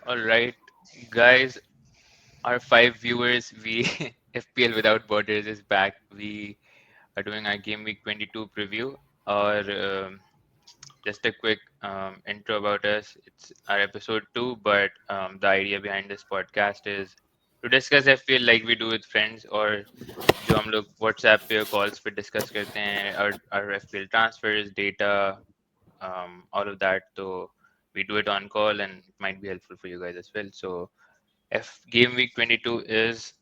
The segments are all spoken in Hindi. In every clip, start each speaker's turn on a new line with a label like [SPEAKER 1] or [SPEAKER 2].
[SPEAKER 1] All right, guys, our 5 viewers, we FPL Without Borders is back. We are doing our Game Week 22 preview. Or just a quick intro about us. It's our episode 2, but the idea behind this podcast is to discuss FPL like we do with friends, or जो हम लोग WhatsApp पे calls पे discuss करते हैं our FPL transfers, data, all of that. So we do it on call, and it might be helpful for you guys as well. So F game week 22 is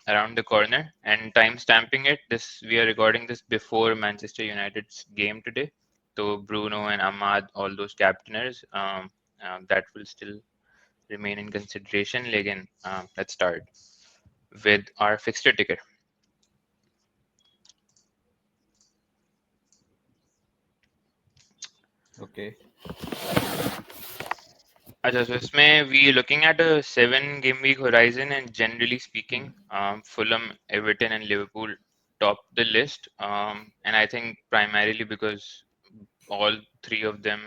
[SPEAKER 1] around the corner, and time stamping it. This we are recording this before Manchester United's game today. So Bruno and Ahmad, all those captainers, that will still remain in consideration. Again, let's start with our fixture ticket.
[SPEAKER 2] Okay.
[SPEAKER 1] अच्छा, so इसमें we looking at a 7 game week horizon, and generally speaking, Fulham, Everton, and Liverpool top the list. And I think primarily because all three of them,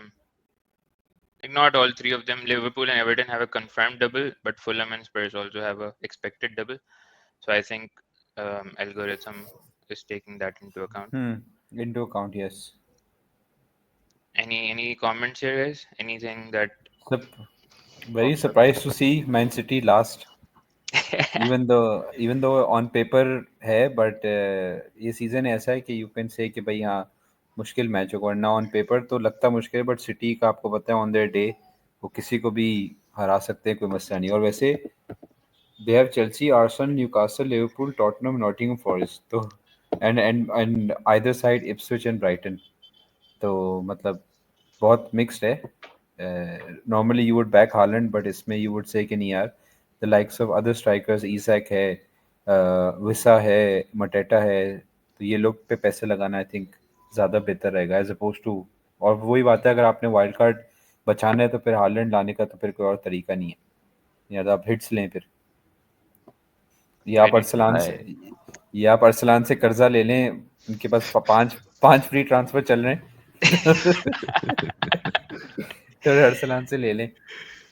[SPEAKER 1] like not all three of them, Liverpool and Everton have a confirmed double, but Fulham and Spurs also have a expected double. So I think algorithm is taking that into account.
[SPEAKER 2] Into account, yes.
[SPEAKER 1] Any comments here, guys? Anything that
[SPEAKER 2] Sup- Very
[SPEAKER 1] pops up?
[SPEAKER 2] surprised to see Man City last. Even though on paper है, but ये सीजन ऐसा है कि यू कैन से कि भाई हाँ मुश्किल मैच होगा, वरना ऑन पेपर तो लगता मुश्किल है, बट सिटी का आपको पता है ऑन देयर डे वो किसी को भी हरा सकते हैं, कोई मसला नहीं। और वैसे they have Chelsea, Arsenal, Newcastle, Liverpool, Tottenham, Nottingham Forest, तो and either side Ipswich and Brighton, तो मतलब बहुत मिक्स्ड है। Normally you would back Haaland, but इसमें यू वुड से कि नहीं यार, the likes of other strikers, Isak है, विसा है, मटेटा है, तो ये लोग पे पैसे लगाना आई थिंक ज़्यादा बेहतर रहेगा एज अपोज टू। और वही बात है, अगर आपने वाइल्ड कार्ड बचाना है तो फिर हालैंड लाने का तो फिर कोई और तरीका नहीं है, या तो आप हिट्स लें फिर, या आप
[SPEAKER 1] Very true.
[SPEAKER 2] अरसलान से या आप अरसलान से कर्जा ले लें, उनके पास पांच पांच फ्री ट्रांसफर चल रहे हैं। तो अरसलान से ले लें।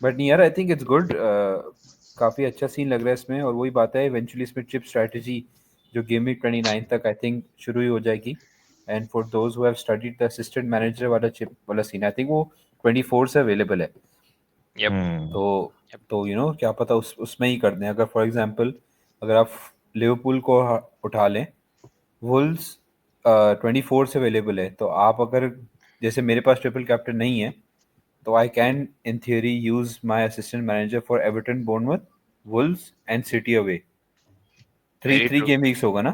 [SPEAKER 2] बट नहीं यार, आई थिंक इट्स गुड। काफ़ी अच्छा सीन लग रहा है इसमें, और वही बात है इवेंचुअली इसमें चिप स्ट्रैटेजी जो गेम वीक 29 तक आई थिंक शुरू ही हो जाएगी। And for those who have studied the assistant manager वाला चिप वाला सीन, आई थिंक वो 24 से अवेलेबल है।
[SPEAKER 1] Yep.
[SPEAKER 2] तो
[SPEAKER 1] Yep.
[SPEAKER 2] क्या पता उसमें ही कर दें। अगर फॉर एग्जांपल अगर आप लिवरपूल को उठा लें, वुल्स 24 से अवेलेबल है, तो आप अगर, जैसे मेरे पास ट्रिपल कैप्टन नहीं है, तो I can in theory use my assistant manager for Everton, Bournemouth, Wolves and City away. Three
[SPEAKER 1] Very
[SPEAKER 2] three
[SPEAKER 1] true.
[SPEAKER 2] Game weeks होगा ना?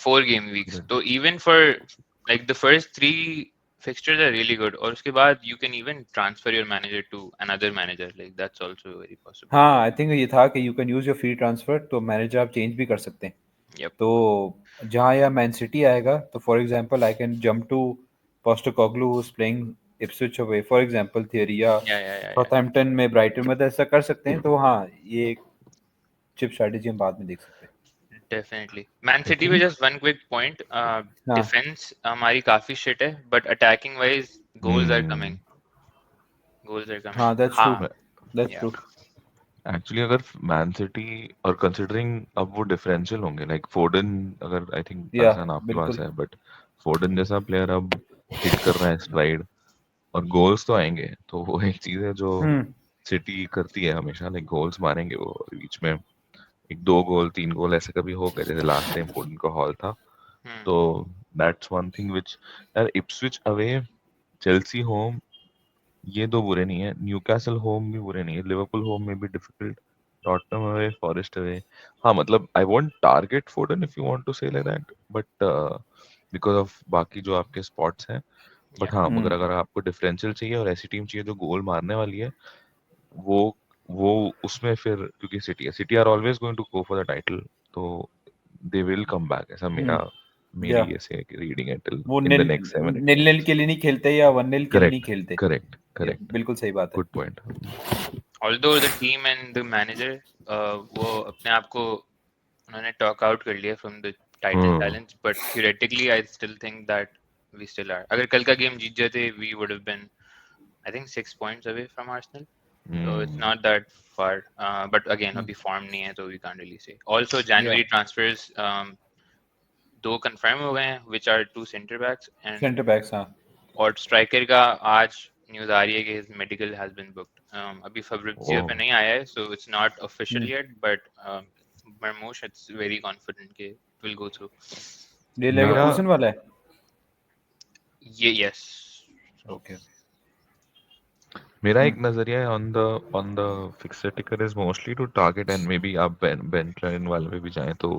[SPEAKER 1] 4 game weeks. So even for like the first 3 fixtures are really good. और उसके बाद you can even transfer your manager to another manager. Like that's also very possible.
[SPEAKER 2] हाँ, आई थिंक ये था कि you can use your free transfer, तो मैनेजर आप चेंज भी कर सकते हैं।
[SPEAKER 1] Yep.
[SPEAKER 2] तो जहाँ या मैन सिटी आएगा, तो for example I can jump to Postecoglou who is playing Ipswich away, for example theory, या
[SPEAKER 1] Yeah, yeah, yeah, yeah.
[SPEAKER 2] Southampton में ब्राइटन में, तो ऐसा कर सकते हैं। तो हाँ, ये चिप स्ट्रैटेजी हम बाद में देख सकते हैं।
[SPEAKER 1] Definitely. Man
[SPEAKER 3] I
[SPEAKER 1] City पे
[SPEAKER 3] think
[SPEAKER 1] just one quick point.
[SPEAKER 2] हाँ,
[SPEAKER 1] Defense हमारी काफी shit है, but attacking wise goals are
[SPEAKER 3] hmm,
[SPEAKER 1] coming. Goals are coming.
[SPEAKER 2] हाँ, दैट्स ट्रू,
[SPEAKER 1] हाँ.
[SPEAKER 2] That's
[SPEAKER 1] Yeah.
[SPEAKER 2] ट्रू।
[SPEAKER 3] एक्चुअली अगर मैन सिटी और कंसिडरिंग अब वो डिफरेंशियल होंगे, लाइक फोर्डन, अगर आई थिंक
[SPEAKER 2] या
[SPEAKER 3] अरसान आपके पास
[SPEAKER 2] बिल्कुल।
[SPEAKER 3] है, बट फोर्डन जैसा प्लेयर अब हिट कर रहा है स्ट्राइड, और गोल्स तो आएंगे, तो वो एक चीज है जो
[SPEAKER 2] हम्म
[SPEAKER 3] सिटी करती है हमेशा, लाइक गोल्स मारेंगे वो बीच में, एक 2 गोल 3 गोल ऐसे कभी हो गए, जैसे लास्ट टाइम फोर्डन का हॉल था।
[SPEAKER 1] Hmm.
[SPEAKER 3] तो दैट्स वन थिंग विच, यार इप्सविच अवे, चेल्सी होम, ये दो बुरे नहीं है, न्यूकासल होम भी बुरे नहीं है, लिवरपूल होम में भी difficult, Tottenham away, Forest away. हाँ मतलब I won't target Foden if you want to say like that, but because of बाकी जो आपके स्पॉट्स हैं।
[SPEAKER 1] Yeah.
[SPEAKER 3] बट हाँ, मगर
[SPEAKER 2] हम्म
[SPEAKER 3] अगर आपको डिफरेंशियल चाहिए और ऐसी टीम चाहिए जो गोल मारने वाली है, वो वो उसमें फिर, क्योंकि City are always going to go for the title, तो दे विल कम बैक, ऐसा
[SPEAKER 2] हम्म या
[SPEAKER 3] मेरी ऐसे रीडिंग है टिल
[SPEAKER 2] वो
[SPEAKER 3] in the
[SPEAKER 2] nil
[SPEAKER 3] next 7-8
[SPEAKER 2] nil nil
[SPEAKER 3] months.
[SPEAKER 2] के लिए नहीं खेलते, या 1-0 के लिए नहीं
[SPEAKER 3] करेक्ट,
[SPEAKER 2] खेलते।
[SPEAKER 3] करेक्ट,
[SPEAKER 2] ये
[SPEAKER 3] करेक्ट।
[SPEAKER 2] बिल्कुल सही बात है।
[SPEAKER 3] Good point.
[SPEAKER 1] Although the team and the manager, वो अपने आप को उन्होंने talk out कर लिया from the title
[SPEAKER 3] hmm,
[SPEAKER 1] challenge, but theoretically I still think that we still are. अगर कल का game जीत जाते, we would have been, I think, 6 points away from Arsenal. So it's not that far. But again, अभी form नहीं है, so we can't really say. Also, January transfers, 2 confirm हो गए हैं, which are 2 center backs and
[SPEAKER 2] centre backs हाँ
[SPEAKER 1] और striker का आज news आ रही है कि his medical has been booked. अभी Fabrizio पे नहीं आया है, so it's not official yet, but Marmoush it's very confident कि it will go through.
[SPEAKER 2] ये लेवरकूसन वाला है
[SPEAKER 1] Yes.
[SPEAKER 2] ओके
[SPEAKER 3] मेरा एक नजरिया है on the fixer ticker is mostly to target and maybe आप Ben Trent वाले पे भी जाएं तो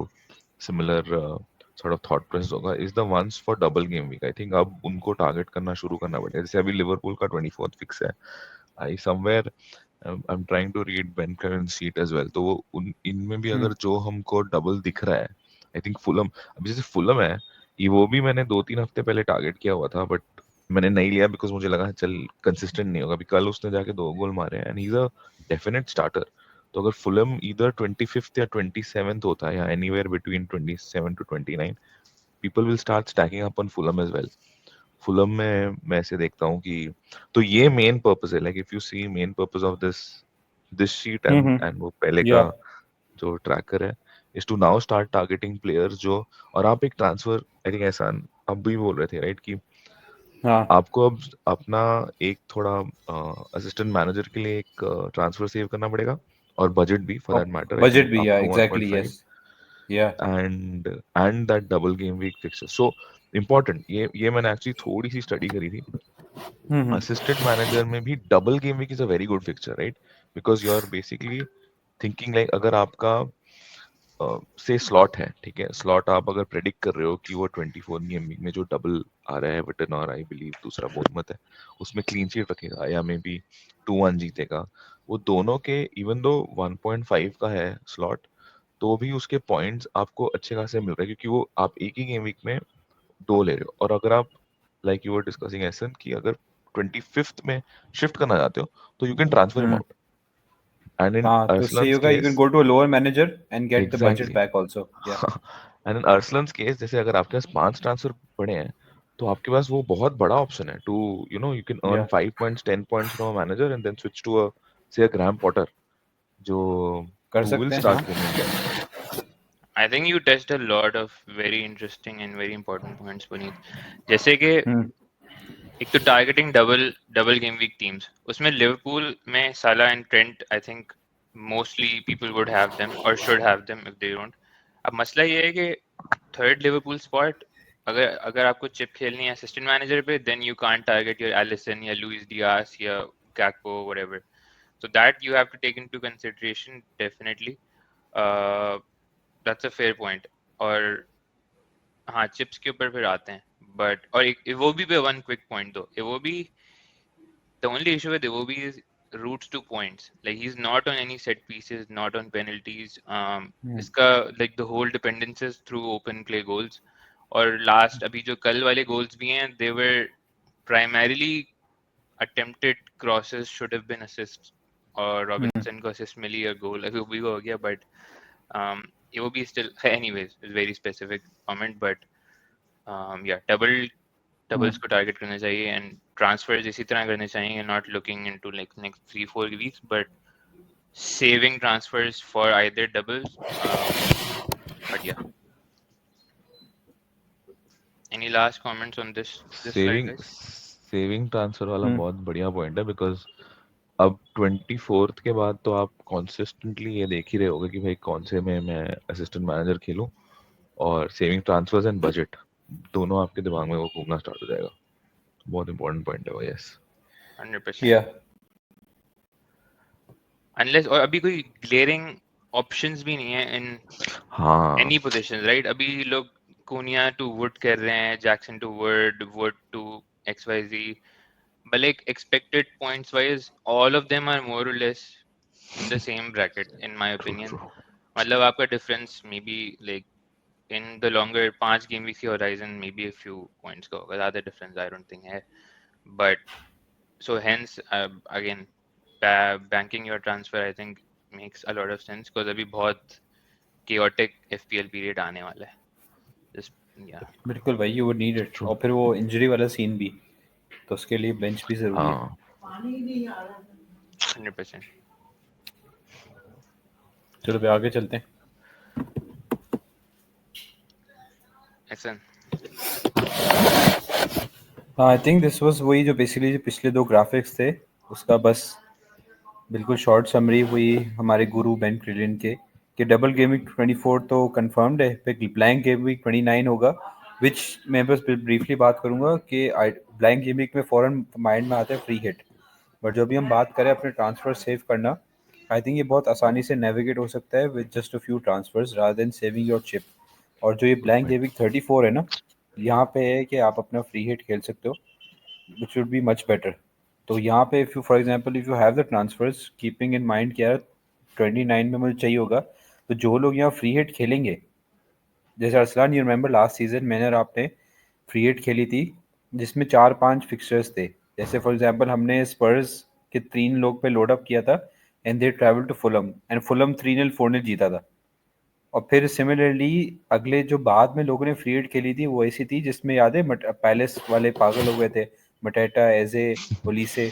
[SPEAKER 3] similar sort of thought process होगा is the ones for double game week. I think अब उनको target करना शुरू करना पड़ेगा. जैसे अभी लिवरपूल का 24th fix है. I somewhere I'm trying to read Ben Trent's sheet as well. तो वो इनमें भी अगर जो हमको double दिख रहा है, I think Fulham अभी जैसे Fulham है, ये वो भी मैंने 2-3 हफ्ते पहले टारगेट किया हुआ था बट मैंने नहीं लिया बिकॉज मुझे लगा चल कंसिस्टेंट नहीं होगा. अभी कल उसने जाके 2 गोल मारे and he is a definite starter. तो अगर फुलम इधर 25th या 27th होता है या anywhere between 27 to 29 people will start stacking up on Fulham as well. Fulham में मैं ऐसे देखता हूँ कि तो ये मेन पर्पस है. Like if you see main purpose of this sheet and वो पहले का जो ट्रैकर है is to now start targeting players जो. और आप एक ट्रांसफर आई थिंक ऐसा अब भी बोल रहे थे राइट कि आपको अब अपना एक थोड़ा असिस्टेंट मैनेजर के लिए एक ट्रांसफर सेव करना पड़ेगा और बजट भी फॉर दैट मैटर.
[SPEAKER 2] बजट भी या एग्जैक्टली यस या
[SPEAKER 3] and that double game week fixture. So important ये मैंने एक्चुअली थोड़ी सी स्टडी करी थी. असिस्टेंट मैनेजर में भी double game week is a very good fixture right because you are basically thinking like अगर आपका से स्लॉट है ठीक है. स्लॉट आप अगर प्रेडिक्ट कर रहे हो कि वो 24 गेम वीक में जो डबल आ रहा है एवर्टन और आई बिलीव दूसरा बोर्नमथ है उसमें क्लीन शीट रखेगा या मे बी 2-1 जीतेगा. वो दोनों के इवन दो 1.5 का है स्लॉट तो भी उसके पॉइंट्स आपको अच्छे खासे मिल रहे हैं क्योंकि वो आप एक ही गेम वीक में 2 ले रहे हो. और अगर आप लाइक यू वर डिस्कसिंग एसन कि अगर 25th में शिफ्ट करना चाहते हो तो you can transfer him out. And in
[SPEAKER 2] हाँ तो सही
[SPEAKER 3] Arslan's
[SPEAKER 2] होगा you
[SPEAKER 3] case,
[SPEAKER 2] can go to a lower manager and get the budget
[SPEAKER 3] exactly.
[SPEAKER 2] back also yeah
[SPEAKER 3] And in Arslan's case, जैसे अगर आपके पास 5 ट्रांसफर पड़े हैं तो आपके पास वो बहुत बड़ा ऑप्शन है to you know you can earn 5 points 10 points from a manager and then switch to a say a Graham Potter जो
[SPEAKER 2] कर
[SPEAKER 3] who will
[SPEAKER 2] सकते हैं
[SPEAKER 3] start
[SPEAKER 2] हाँ
[SPEAKER 3] winning games.
[SPEAKER 1] I think you touched a lot of very interesting and very important points, Puneet. जैसे कि एक तो targeting double game week teams उसमें लिवरपूल में Salah and Trent I think mostly people would have them और should have them if they don't. अब मसला ये है कि थर्ड लिवरपूल स्पॉट अगर अगर आपको चिप खेलनी है असिस्टेंट मैनेजर पे then you can't target your Alisson या लुइस डियास या Gakpo whatever. So that you have to take into consideration definitely. That's a fair point. और हाँ चिप्स के ऊपर फिर आते हैं बट और एक वो भी पे वन क्विक पॉइंट दो वो भी the only issue with Iwobi is routes to points. Like he's not on any set pieces, not on penalties. इसका like the whole dependence is through open play goals. और last अभी जो कल वाले goals भी हैं they were primarily attempted crosses should have been assists. और रॉबिन्सन को assist मिली और goal अभी वो भी हो गया but Iwobi still anyways is very specific comment but yeah doubles को टारगेट करना चाहिए एंड ट्रांसफर्स इसी तरह करने चाहिए not looking into like next 3-4 weeks but saving transfers for either doubles but या any last comments on this slide guys.
[SPEAKER 3] Saving transfer वाला बहुत बढ़िया पॉइंट है बिकॉज अब 24th के बाद तो आप कॉन्सिस्टेंटली ये देख ही रहे होगे कि भाई कौन से में मैं असिस्टेंट मैनेजर खेलूं और सेविंग ट्रांसफर्स एंड बजट दोनों आपके दिमाग में वो घूमना स्टार्ट हो जाएगा. बहुत इंपॉर्टेंट पॉइंट है वो. यस
[SPEAKER 1] 100% अनलेस और अभी कोई ग्लेयरिंग ऑप्शंस भी नहीं है इन एनी पोजीशंस राइट. अभी लोग कोनिया टू वुड कर रहे हैं Jackson to Wood to XYZ but like expected points wise all of them are more or less in the same bracket in my opinion. मतलब आपका difference maybe like in the longer 5 game week horizon maybe a few points का होगा ज़्यादा difference I don't think है but so hence again banking your transfer I think makes a lot of sense because अभी बहुत chaotic FPL period आने वाला है. Just yeah
[SPEAKER 2] बिल्कुल भाई यू वुड नीड इट और फिर वो इंजरी वाला सीन भी तो उसके लिए बेंच भी जरूरी है.
[SPEAKER 1] 100%.
[SPEAKER 2] चलो फिर आगे चलते हैं।
[SPEAKER 1] Excellent.
[SPEAKER 2] हाँ, आई थिंक दिस वाज वही जो बेसिकली जो पिछले 2 ग्राफिक्स थे उसका बस बिल्कुल शॉर्ट समरी हुई हमारे गुरु बेन क्रिलिन के कि डबल गेम वीक 24 तो कंफर्म्ड है, फिर ब्लैंक गेम वीक 29 होगा, विच मैं बस ब्रीफली बात करूंगा कि ब्लैंक गेम वीक में फौरन माइंड में आता है फ्री हिट, बट जो भी हम बात करें अपने ट्रांसफर सेव करना, आई थिंक ये बहुत आसानी से नेविगेट हो सकता है with just a few transfers rather than saving your chip. और जो ये ब्लैंक गेम वीक 34 है ना, यहाँ पे है कि आप अपना फ्री हिट खेल सकते हो which would be much better. तो यहाँ पे if you for example if you have the transfers keeping in mind कि यार 29 में मुझे चाहिए होगा, तो जो लोग यहाँ फ्री हिट खेलेंगे, जैसे Arsalan you remember last season मैंने और आपने फ्री हिट खेली थी जिसमें 4-5 फिक्सचर्स थे, जैसे फॉर एग्जांपल हमने स्पर्स के 3 लोग पे लोड अप किया था and they travel to Fulham and Fulham 3-0 4-0 जीता था। और फिर सिमिलरली अगले जो बाद में लोगों ने फ्री हिट खेली थी वो ऐसी थी जिसमें याद है पैलेस वाले पागल हो गए थे, मटेटा एजे ओलीसे,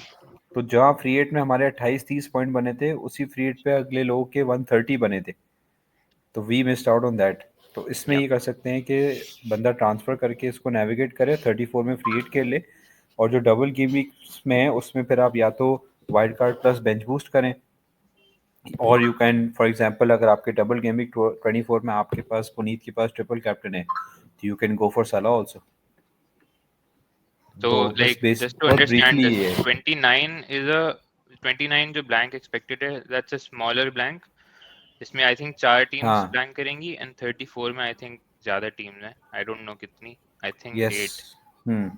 [SPEAKER 2] तो जहाँ फ्री हिट में हमारे 28-30 पॉइंट बने थे उसी फ्री हिट पे अगले लोगों के 130 बने थे, तो we missed out on that. तो इसमें
[SPEAKER 1] Yeah.
[SPEAKER 2] ये कर सकते हैं कि बंदा ट्रांसफ़र करके इसको नेविगेट करे 34 में फ्री हिट खेल ले, और जो डबल गेम वीक्स में है उसमें फिर आप या तो wild card plus bench boost करें, और यू कैन फॉर एग्जांपल अगर आपके डबल गेम वीक 24 में आपके पास पुनीत के पास ट्रिपल कैप्टन है तो यू कैन गो फॉर सलाह आल्सो।
[SPEAKER 1] So
[SPEAKER 2] तो बस
[SPEAKER 1] like
[SPEAKER 2] बेस
[SPEAKER 1] just to
[SPEAKER 2] बहुत
[SPEAKER 1] understand
[SPEAKER 2] ब्रीफली
[SPEAKER 1] this,
[SPEAKER 2] ये है।
[SPEAKER 1] 29 is a 29 जो blank expected है, that's a smaller blank. इसमें I think 4 teams
[SPEAKER 2] हाँ,
[SPEAKER 1] blank करेंगी and 34 में I think ज़्यादा teams हैं. I don't know कितनी. I think
[SPEAKER 2] yes,
[SPEAKER 1] 8
[SPEAKER 2] hmm,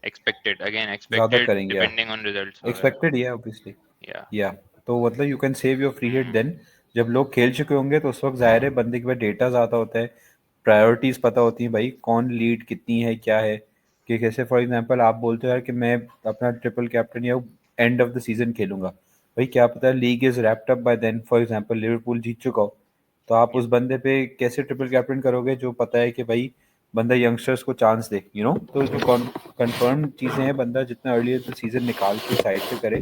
[SPEAKER 1] expected. Again
[SPEAKER 2] ज़्यादा
[SPEAKER 1] expected
[SPEAKER 2] करेंगे आप,
[SPEAKER 1] depending on results वगैरह.
[SPEAKER 2] एक्सपेक्टेड ये ऑब्वियसली।
[SPEAKER 1] Yeah.
[SPEAKER 2] या तो मतलब you can save your free hit
[SPEAKER 1] Hmm.
[SPEAKER 2] Then, जब लोग खेल चुके होंगे तो उस वक्त जाहिर है बंदे के पास डेटा ज़्यादा होता है, प्रायोरिटीज़ पता होती हैं भाई कौन लीड कितनी है क्या है, कि कैसे फॉर एग्जांपल आप बोलते हो यार कि मैं अपना ट्रिपल कैप्टन या एंड ऑफ द सीजन खेलूंगा, भाई क्या पता league is wrapped up by then, for example Liverpool जीत चुका हो, तो आप
[SPEAKER 1] Yeah.
[SPEAKER 2] उस बंदे पे कैसे ट्रिपल कैप्टन करोगे जो पता है कि भाई बंदा यंगस्टर्स को चांस दे, तो जो कंफर्म चीज़ें हैं बंदा जितना अर्ली सीजन निकाल के साइड पे करे,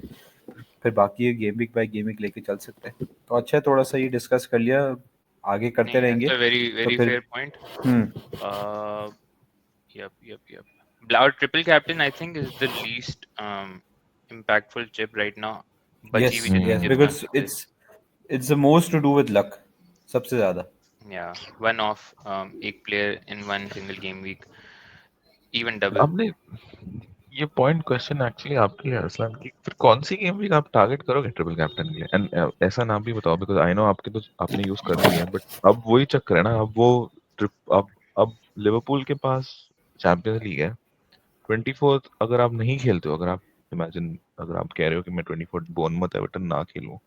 [SPEAKER 2] फिर बाकी ये game week by game week लेके चल सकते हैं। तो अच्छा है, थोड़ा सा ये डिस्कस कर लिया, आगे करते
[SPEAKER 1] नहीं,
[SPEAKER 2] रहेंगे।
[SPEAKER 1] that's a very
[SPEAKER 2] तो
[SPEAKER 1] very
[SPEAKER 2] फिर
[SPEAKER 1] fair point.
[SPEAKER 2] Hmm,
[SPEAKER 1] Uh, yep. Our triple captain I think is the least impactful chip right now. बची
[SPEAKER 2] यस
[SPEAKER 1] हुई जितनी
[SPEAKER 2] यस,
[SPEAKER 1] chips हैं
[SPEAKER 2] बिकॉज
[SPEAKER 1] उसमें से.
[SPEAKER 2] It's the most to do with luck, सबसे ज्यादा।
[SPEAKER 1] Yeah, one off एक player in one single game week, even double.
[SPEAKER 3] आपने ये पॉइंट क्वेश्चन एक्चुअली आपकी है अरसलान की, फिर कौन सी गेम वीक आप टारगेट करोगे ट्रिपल कैप्टन के लिए? एंड ऐसा नाम भी बताओ, बिकॉज आई नो आपके तो आपने यूज कर भी लिया, बट अब वही चक्कर है ना, अब वो ट्रिप अब लिवरपूल के पास चैंपियंस लीग है 24, अगर आप नहीं खेलते हो, अगर आप इमेजिन अगर आप कह रहे हो कि मैं 24 बोर्नमouth एवर्टन ना खेलूं,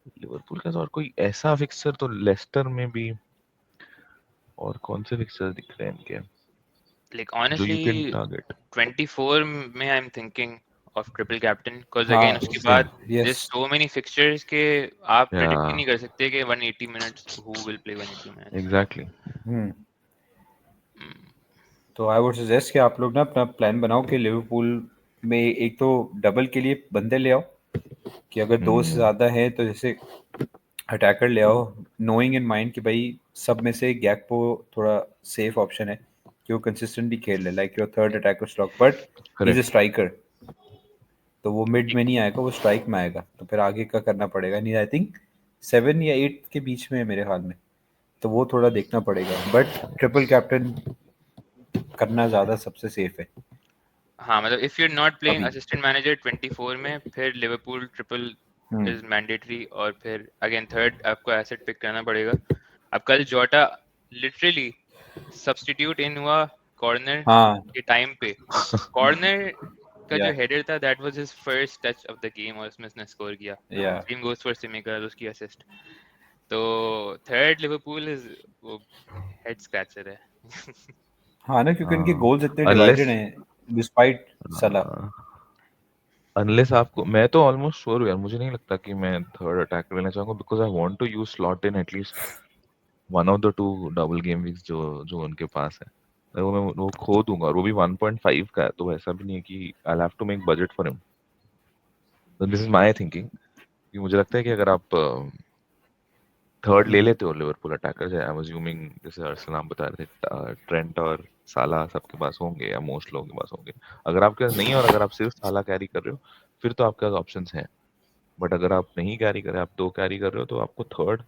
[SPEAKER 3] लिवरपूल के पास और कोई ऐसा फिक्सर तो लेस्टर में भी, और कौन से फिक्सर दिख रहे हैं इनके
[SPEAKER 1] Like
[SPEAKER 3] जो यू कैन
[SPEAKER 1] honestly,
[SPEAKER 3] टारगेट?
[SPEAKER 1] 24 में I'm thinking of triple captain because again
[SPEAKER 2] हाँ
[SPEAKER 1] उसके
[SPEAKER 3] सेम।
[SPEAKER 1] बाद there's
[SPEAKER 2] yes,
[SPEAKER 1] so many fixtures के आप
[SPEAKER 3] या
[SPEAKER 1] predict ही नहीं कर सकते कि 180 minutes who will play 180 minutes.
[SPEAKER 3] Exactly.
[SPEAKER 2] Hmm,
[SPEAKER 1] Hmm.
[SPEAKER 2] तो आई वुड सजेस्ट कि आप लोग ना अपना प्लान बनाओ कि लिवरपूल में एक तो डबल के लिए बंदे ले आओ, कि अगर दो से ज़्यादा है तो जैसे अटैकर ले आओ, नोइंग इन माइंड कि भाई सब में से गैकपो थोड़ा सेफ ऑप्शन है कि वो कंसिस्टेंटली खेल ले like your third attacker slot, but he is a
[SPEAKER 3] correct.
[SPEAKER 2] Striker, तो वो मिड में नहीं आएगा, वो स्ट्राइक में आएगा, तो फिर आगे का करना पड़ेगा, नहीं आई थिंक 7 या 8 के बीच में है मेरे ख्याल में, तो वो थोड़ा देखना पड़ेगा, बट ट्रिपल कैप्टन करना ज़्यादा सबसे सेफ है
[SPEAKER 1] हाँ मतलब if you're not playing
[SPEAKER 2] अभी।
[SPEAKER 1] assistant manager 24 में फिर Liverpool triple
[SPEAKER 2] hmm,
[SPEAKER 1] is mandatory और फिर अगेन थर्ड आपको एसेट पिक करना पड़ेगा. अब कल जोटा लिटरली सब्स्टिट्यूट इन हुआ कॉर्नर
[SPEAKER 2] हाँ,
[SPEAKER 1] के टाइम पे, कॉर्नर का
[SPEAKER 2] या
[SPEAKER 1] जो हेडर था that was his first touch of the game और उसमें उसने स्कोर किया.
[SPEAKER 2] या
[SPEAKER 1] सेम गोस फॉर सिमिका, उसकी असिस्ट. तो थर्ड लिवरपूल इज वो हेड स्क्रैचर है.
[SPEAKER 2] हाँ ना, क्योंकि इनके गोल्स इतने
[SPEAKER 3] अनलेस
[SPEAKER 2] डिवाइडेड हैं डिस्पाइट सलाह।
[SPEAKER 3] अनलेस आपको, मैं तो ऑलमोस्ट श्योर हूँ यार, मुझे नहीं लगता कि मैं थर्ड अटैकर लेना चाहूंगा, because I want to use slot in at least one of the two double game weeks जो जो उनके पास है। वो मैं वो खो दूंगा, और वो भी 1.5 का है, तो ऐसा भी नहीं है कि I have to make budget for him. This is my thinking कि मुझे लगता है कि अगर आप थर्ड ले लेते हो Liverpool attacker, I am assuming जैसे अर्सलन आप बता रहे थे ट्रेंट और साला सबके पास होंगे या मोस्ट लोगों के पास होंगे। अगर आपके पास नहीं है और अगर आप सिर्फ साला कैरी कर रहे हो फिर तो आपके पास ऑप्शंस हैं। बट अगर आप नहीं कैरी कर रहे, आप 2 कैरी कर रहे हो, तो आपको थर्ड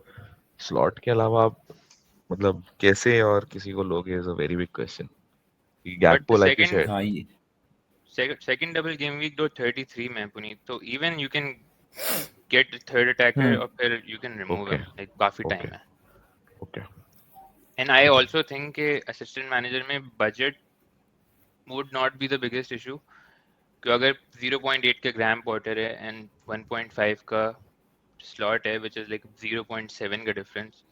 [SPEAKER 3] स्लॉट के अलावा आप मतलब कैसे और किसी को लोगे is a very big question.
[SPEAKER 1] But
[SPEAKER 3] Gakpo like you
[SPEAKER 1] second
[SPEAKER 3] said.
[SPEAKER 2] हाँ ये
[SPEAKER 1] सेकंड डबल गेम वीक दो 33 में है पुनीत, तो even you can get third attacker और फिर you can remove
[SPEAKER 3] okay
[SPEAKER 1] him, like काफी
[SPEAKER 3] ओके
[SPEAKER 1] टाइम है।
[SPEAKER 3] Okay
[SPEAKER 1] and I also think के असिस्टेंट मैनेजर में budget would not be the biggest issue, क्योंकि अगर 0.8 का ग्राम पॉटर है एंड 1.5 का स्लॉट है विच इज लाइक 0.7 का difference,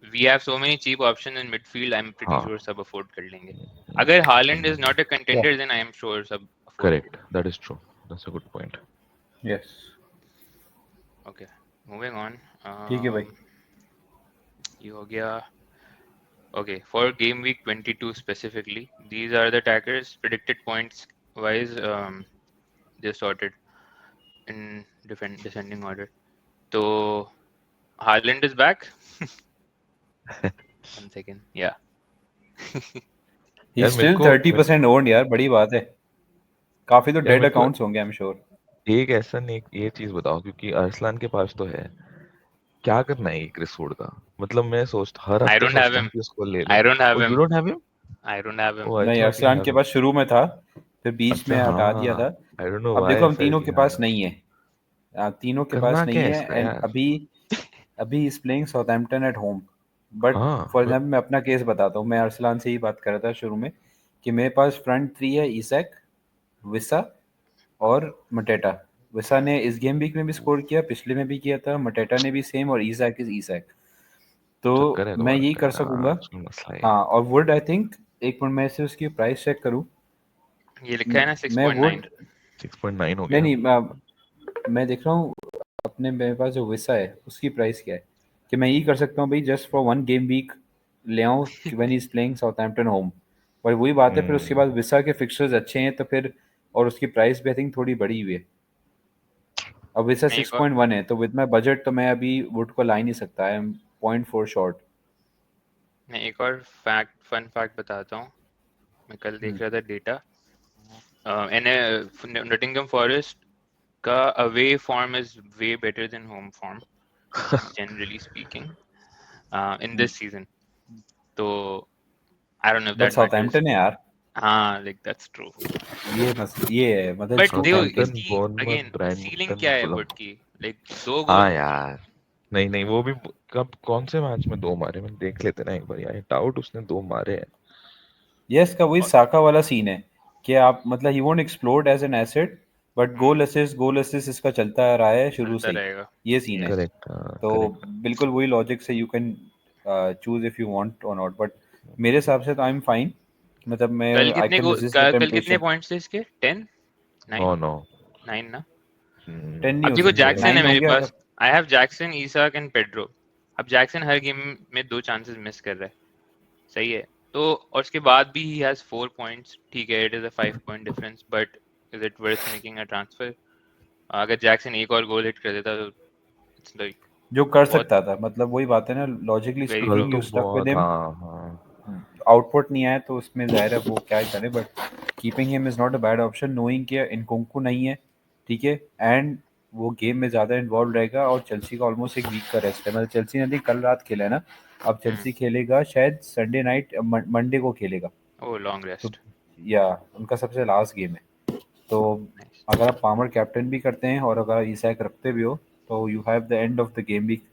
[SPEAKER 1] we have so many cheap options in midfield, I'm pretty
[SPEAKER 3] हाँ
[SPEAKER 1] sure सब afford कर लेंगे। अगर Haaland is not a
[SPEAKER 2] या
[SPEAKER 1] contender then I am sure सब afford कर
[SPEAKER 3] करेक्ट,
[SPEAKER 1] लेंगे।
[SPEAKER 3] That is true, that's a good point.
[SPEAKER 2] Yes
[SPEAKER 1] Okay, moving on।
[SPEAKER 2] ठीक है भाई।
[SPEAKER 1] ये हो गया। Okay, for game week 22 specifically, these are the attackers predicted points wise, they're sorted in descending order। तो Haaland is back। One second, yeah।
[SPEAKER 2] ही
[SPEAKER 3] यार
[SPEAKER 2] स्टिल 30% ओन्ड यार, बड़ी बात है। काफी तो
[SPEAKER 3] यार
[SPEAKER 2] डेड
[SPEAKER 3] मेरे को
[SPEAKER 2] अकाउंट्स होंगे आई एम श्योर।
[SPEAKER 3] एक ऐसा नहीं, ये चीज बताओ क्योंकि अरसलान के पास तो है, क्या करना है ये क्रिस वुड का? मतलब मैं सोचता हर
[SPEAKER 1] I
[SPEAKER 3] हफ्ते
[SPEAKER 1] don't have
[SPEAKER 3] सोचता हूँ
[SPEAKER 1] him।
[SPEAKER 3] कि उसको ले लूं।
[SPEAKER 1] I don't have
[SPEAKER 3] oh you
[SPEAKER 1] him।
[SPEAKER 3] Don't have him?
[SPEAKER 1] I don't have him।
[SPEAKER 3] Oh I
[SPEAKER 2] नहीं,
[SPEAKER 3] थॉट यू
[SPEAKER 2] अरसलान
[SPEAKER 3] हैव
[SPEAKER 2] के
[SPEAKER 3] हिम।
[SPEAKER 2] पास शुरू में था, फिर बीच
[SPEAKER 3] अच्छा
[SPEAKER 2] में हटा दिया
[SPEAKER 3] हाँ,
[SPEAKER 2] था।
[SPEAKER 3] आई डोंट नो
[SPEAKER 2] अब
[SPEAKER 3] व्हाई
[SPEAKER 2] देखो
[SPEAKER 3] आई
[SPEAKER 2] हम तीनों
[SPEAKER 3] फेल्ट
[SPEAKER 2] के पास
[SPEAKER 3] हाँ।
[SPEAKER 2] नहीं है। तीनों के पास
[SPEAKER 3] करना क्या
[SPEAKER 2] नहीं
[SPEAKER 3] है
[SPEAKER 2] है
[SPEAKER 3] इसका
[SPEAKER 2] एंड
[SPEAKER 3] यार?
[SPEAKER 2] अभी अभी is playing Southampton at home. But
[SPEAKER 3] हाँ
[SPEAKER 2] फॉर एग्जाम्पल मैं अपना केस बताता हूँ, मैं अरसलान से ही बात कर रहा था शुरू में कि मेरे पास फ्रंट थ्री है, ईसैक, विसा और मटेटा। विसा ने इस गेम वीक में भी स्कोर किया, पिछले में भी किया था, मटेटा ने भी सेम, और ईसैक इज ईसैक। तो
[SPEAKER 3] चक्कर है
[SPEAKER 2] मैं
[SPEAKER 3] तुम्हारे
[SPEAKER 2] यही
[SPEAKER 3] पे,
[SPEAKER 2] कर
[SPEAKER 3] हाँ
[SPEAKER 2] सकूंगा।
[SPEAKER 3] उसमें मसला है।
[SPEAKER 2] हाँ, और वुड आई थिंक, एक मिनट मैं से उसकी प्राइस चेक करूँ।
[SPEAKER 1] ये लिखा है ना
[SPEAKER 2] मैं
[SPEAKER 1] 6.9।
[SPEAKER 2] वुड
[SPEAKER 3] 6.9 हो
[SPEAKER 2] नहीं
[SPEAKER 3] गया।
[SPEAKER 2] नहीं मैं देख रहा हूँ अपने, मेरे पास जो विसा है उसकी प्राइस क्या है, कि मैं यही कर सकता हूँ भाई, just for one game week ले आऊँ when is playing Southampton home. पर वही बात है, फिर उसके
[SPEAKER 3] हम्म,
[SPEAKER 2] बाद विसा के फिक्सर्स अच्छे हैं तो फिर, और उसकी प्राइस भी आई थिंक थोड़ी बढ़ी हुई है। अब विसा
[SPEAKER 1] मैं
[SPEAKER 2] सिक्स
[SPEAKER 1] एक और
[SPEAKER 2] पॉइंट वन है, तो विद माई बजट तो मैं अभी वुड को ला ही नहीं सकता। I am 0.4 short.
[SPEAKER 1] मैं एक और फन फैक्ट बताता हूँ। मैं कल देख रहा था डेटा। नॉटिंघम फॉरेस्ट का away form is way better than home form, generally speaking, in this season. तो I don't know if
[SPEAKER 2] but
[SPEAKER 1] that matters.
[SPEAKER 2] Southampton है यार,
[SPEAKER 1] हाँ, लाइक दैट्स ट्रू।
[SPEAKER 2] ये है मतलब
[SPEAKER 1] बट देखो
[SPEAKER 2] साउथहैम्पटन।
[SPEAKER 3] साउथहैम्पटन,
[SPEAKER 1] इसकी
[SPEAKER 3] बोर्नमथ,
[SPEAKER 1] अगेन सीलिंग
[SPEAKER 3] ब्राइटन,
[SPEAKER 1] क्या है
[SPEAKER 3] फुलहम।
[SPEAKER 1] वुड की, लाइक 2 गोल।
[SPEAKER 3] हाँ यार, नहीं नहीं वो भी कब कौन से मैच में 2 मारे, मैंने देख लेते ना एक बार, आई डाउट उसने 2 मारे हैं।
[SPEAKER 2] यस का वही साका वाला सीन है कि आप मतलब he won't explode as an asset, but goal assist इसका चलता आ रहा है शुरू
[SPEAKER 1] चलता
[SPEAKER 2] से ही।
[SPEAKER 1] रहेगा।
[SPEAKER 2] ये सीन है।
[SPEAKER 1] यस।
[SPEAKER 3] करेक्ट, हाँ
[SPEAKER 2] तो
[SPEAKER 3] करेक्ट।
[SPEAKER 2] बिल्कुल वही लॉजिक से you can choose if you want और नॉट, बट मेरे हिसाब से तो आई एम फाइन। मतलब मैं आई कैन रेजिस्ट द
[SPEAKER 1] कल कितने
[SPEAKER 2] टेम्पटेशन।
[SPEAKER 1] पॉइंट्स थे इसके? 10,
[SPEAKER 3] नो
[SPEAKER 1] 9,
[SPEAKER 3] नो
[SPEAKER 1] 9 ना।
[SPEAKER 2] 10 नहीं
[SPEAKER 1] अब
[SPEAKER 2] हो
[SPEAKER 1] देखो
[SPEAKER 2] सकते,
[SPEAKER 1] जैक्सन है
[SPEAKER 2] 9 हो
[SPEAKER 1] मेरे
[SPEAKER 2] गया
[SPEAKER 1] पास।
[SPEAKER 2] अगर।
[SPEAKER 1] I have Jackson, Isak and Pedro. अब जैक्सन हर गेम में 2 चांसेस मिस कर रहा है, सही है। तो और उसके बाद भी ही हैज 4 पॉइंट्स, ठीक है, it is a 5 point difference, but is it worth making a transfer? अगर जैक्सन एक और गोल हिट कर देता तो इट्स लाइक
[SPEAKER 2] जो कर
[SPEAKER 1] बहुत
[SPEAKER 2] सकता था, मतलब वही बात है ना, लॉजिकली
[SPEAKER 1] वेरी
[SPEAKER 3] कल
[SPEAKER 2] स्पीकिंग
[SPEAKER 1] ट्रू।
[SPEAKER 2] यू
[SPEAKER 3] तो
[SPEAKER 2] स्टक विद
[SPEAKER 3] बहुत,
[SPEAKER 2] हिम।
[SPEAKER 3] हाँ हाँ।
[SPEAKER 2] आउटपुट नहीं आया तो उसमें जाहिर है वो क्या ही करे, but keeping him is not a bad option, knowing कि इनकुंकू नहीं है, ठीक है, एंड वो गेम में ज़्यादा इन्वॉल्व रहेगा, और चेल्सी का ऑलमोस्ट एक वीक का रेस्ट है। मतलब चेल्सी ने कल रात खेला है ना, अब चेल्सी खेलेगा शायद संडे नाइट, मंडे को खेलेगा।
[SPEAKER 1] ओह, लॉन्ग
[SPEAKER 2] तो
[SPEAKER 1] रेस्ट।
[SPEAKER 2] या उनका सबसे लास्ट गेम है। तो
[SPEAKER 1] नाइस।
[SPEAKER 2] अगर आप पामर कैप्टन भी करते हैं और अगर ईसैक रखते भी हो, तो you have the end of the game week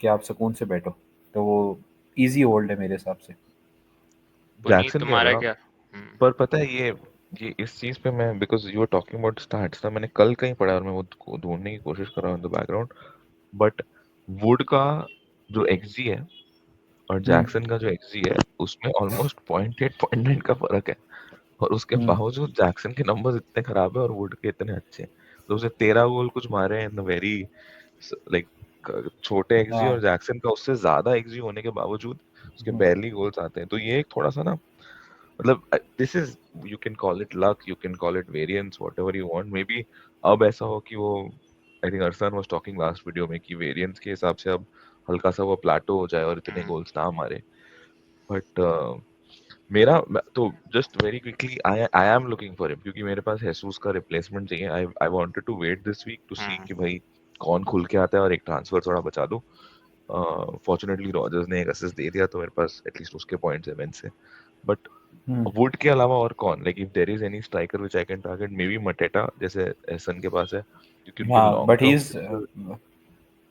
[SPEAKER 2] कि आप सुकून से बैठो। तो वो इजी होल्ड है मेरे हिसाब से।
[SPEAKER 1] पुनीत
[SPEAKER 3] जैक्सन कह रहे
[SPEAKER 1] तुम्हारा
[SPEAKER 3] हो आप?
[SPEAKER 1] क्या?
[SPEAKER 3] पर पता है ये इस चीज पे मैं, because you are talking about starts ना, मैंने कल कहीं पढ़ा और मैं वो ढूंढने की कोशिश कर रहा हूँ in the background. But would का जो एक्सजी है और
[SPEAKER 2] हम्म
[SPEAKER 3] जैक्सन का जो एक्सजी है उसमें ऑलमोस्ट 0.8 0.9 का फर्क है। और उसके
[SPEAKER 2] हम्म
[SPEAKER 3] बावजूद जैक्सन के नंबर्स इतने खराब है और वुड के इतने अच्छे हैं। तो उसने 13 गोल कुछ मारे हैं इन वेरी लाइक छोटे एक्सजी, और
[SPEAKER 2] हाँ
[SPEAKER 3] जैक्सन का उससे ज्यादा एक्सजी होने के बावजूद उसके
[SPEAKER 2] हम्म
[SPEAKER 3] बैरली गोल्स आते हैं। तो ये एक थोड़ा सा ना, मतलब this is, you can call it luck, you can call it variance, whatever you want, maybe अब ऐसा हो कि वो I think Arsan was talking last video में कि वेरिएंस के हिसाब से अब हल्का सा वो प्लाटो हो जाए और इतने गोल्स ना मारे, बट तो just very quickly I am looking for him, क्योंकि मेरे पास हेसूस का रिप्लेसमेंट चाहिए। I I wanted to wait this week to see कि भाई कौन खुल के आता है और एक ट्रांसफर थोड़ा बचा दो। फॉर्चुनेटली रॉजर्स ने एक असिस्ट दे दिया तो मेरे पास एटलीस्ट उसके पॉइंट्स है बेंच से। बट वुड के अलावा और कौन, like if there is any striker which I can target, maybe बी मटेटा जैसे एहसन के पास है, क्योंकि उनके
[SPEAKER 2] हाँ
[SPEAKER 3] long
[SPEAKER 2] but he
[SPEAKER 3] term
[SPEAKER 2] is,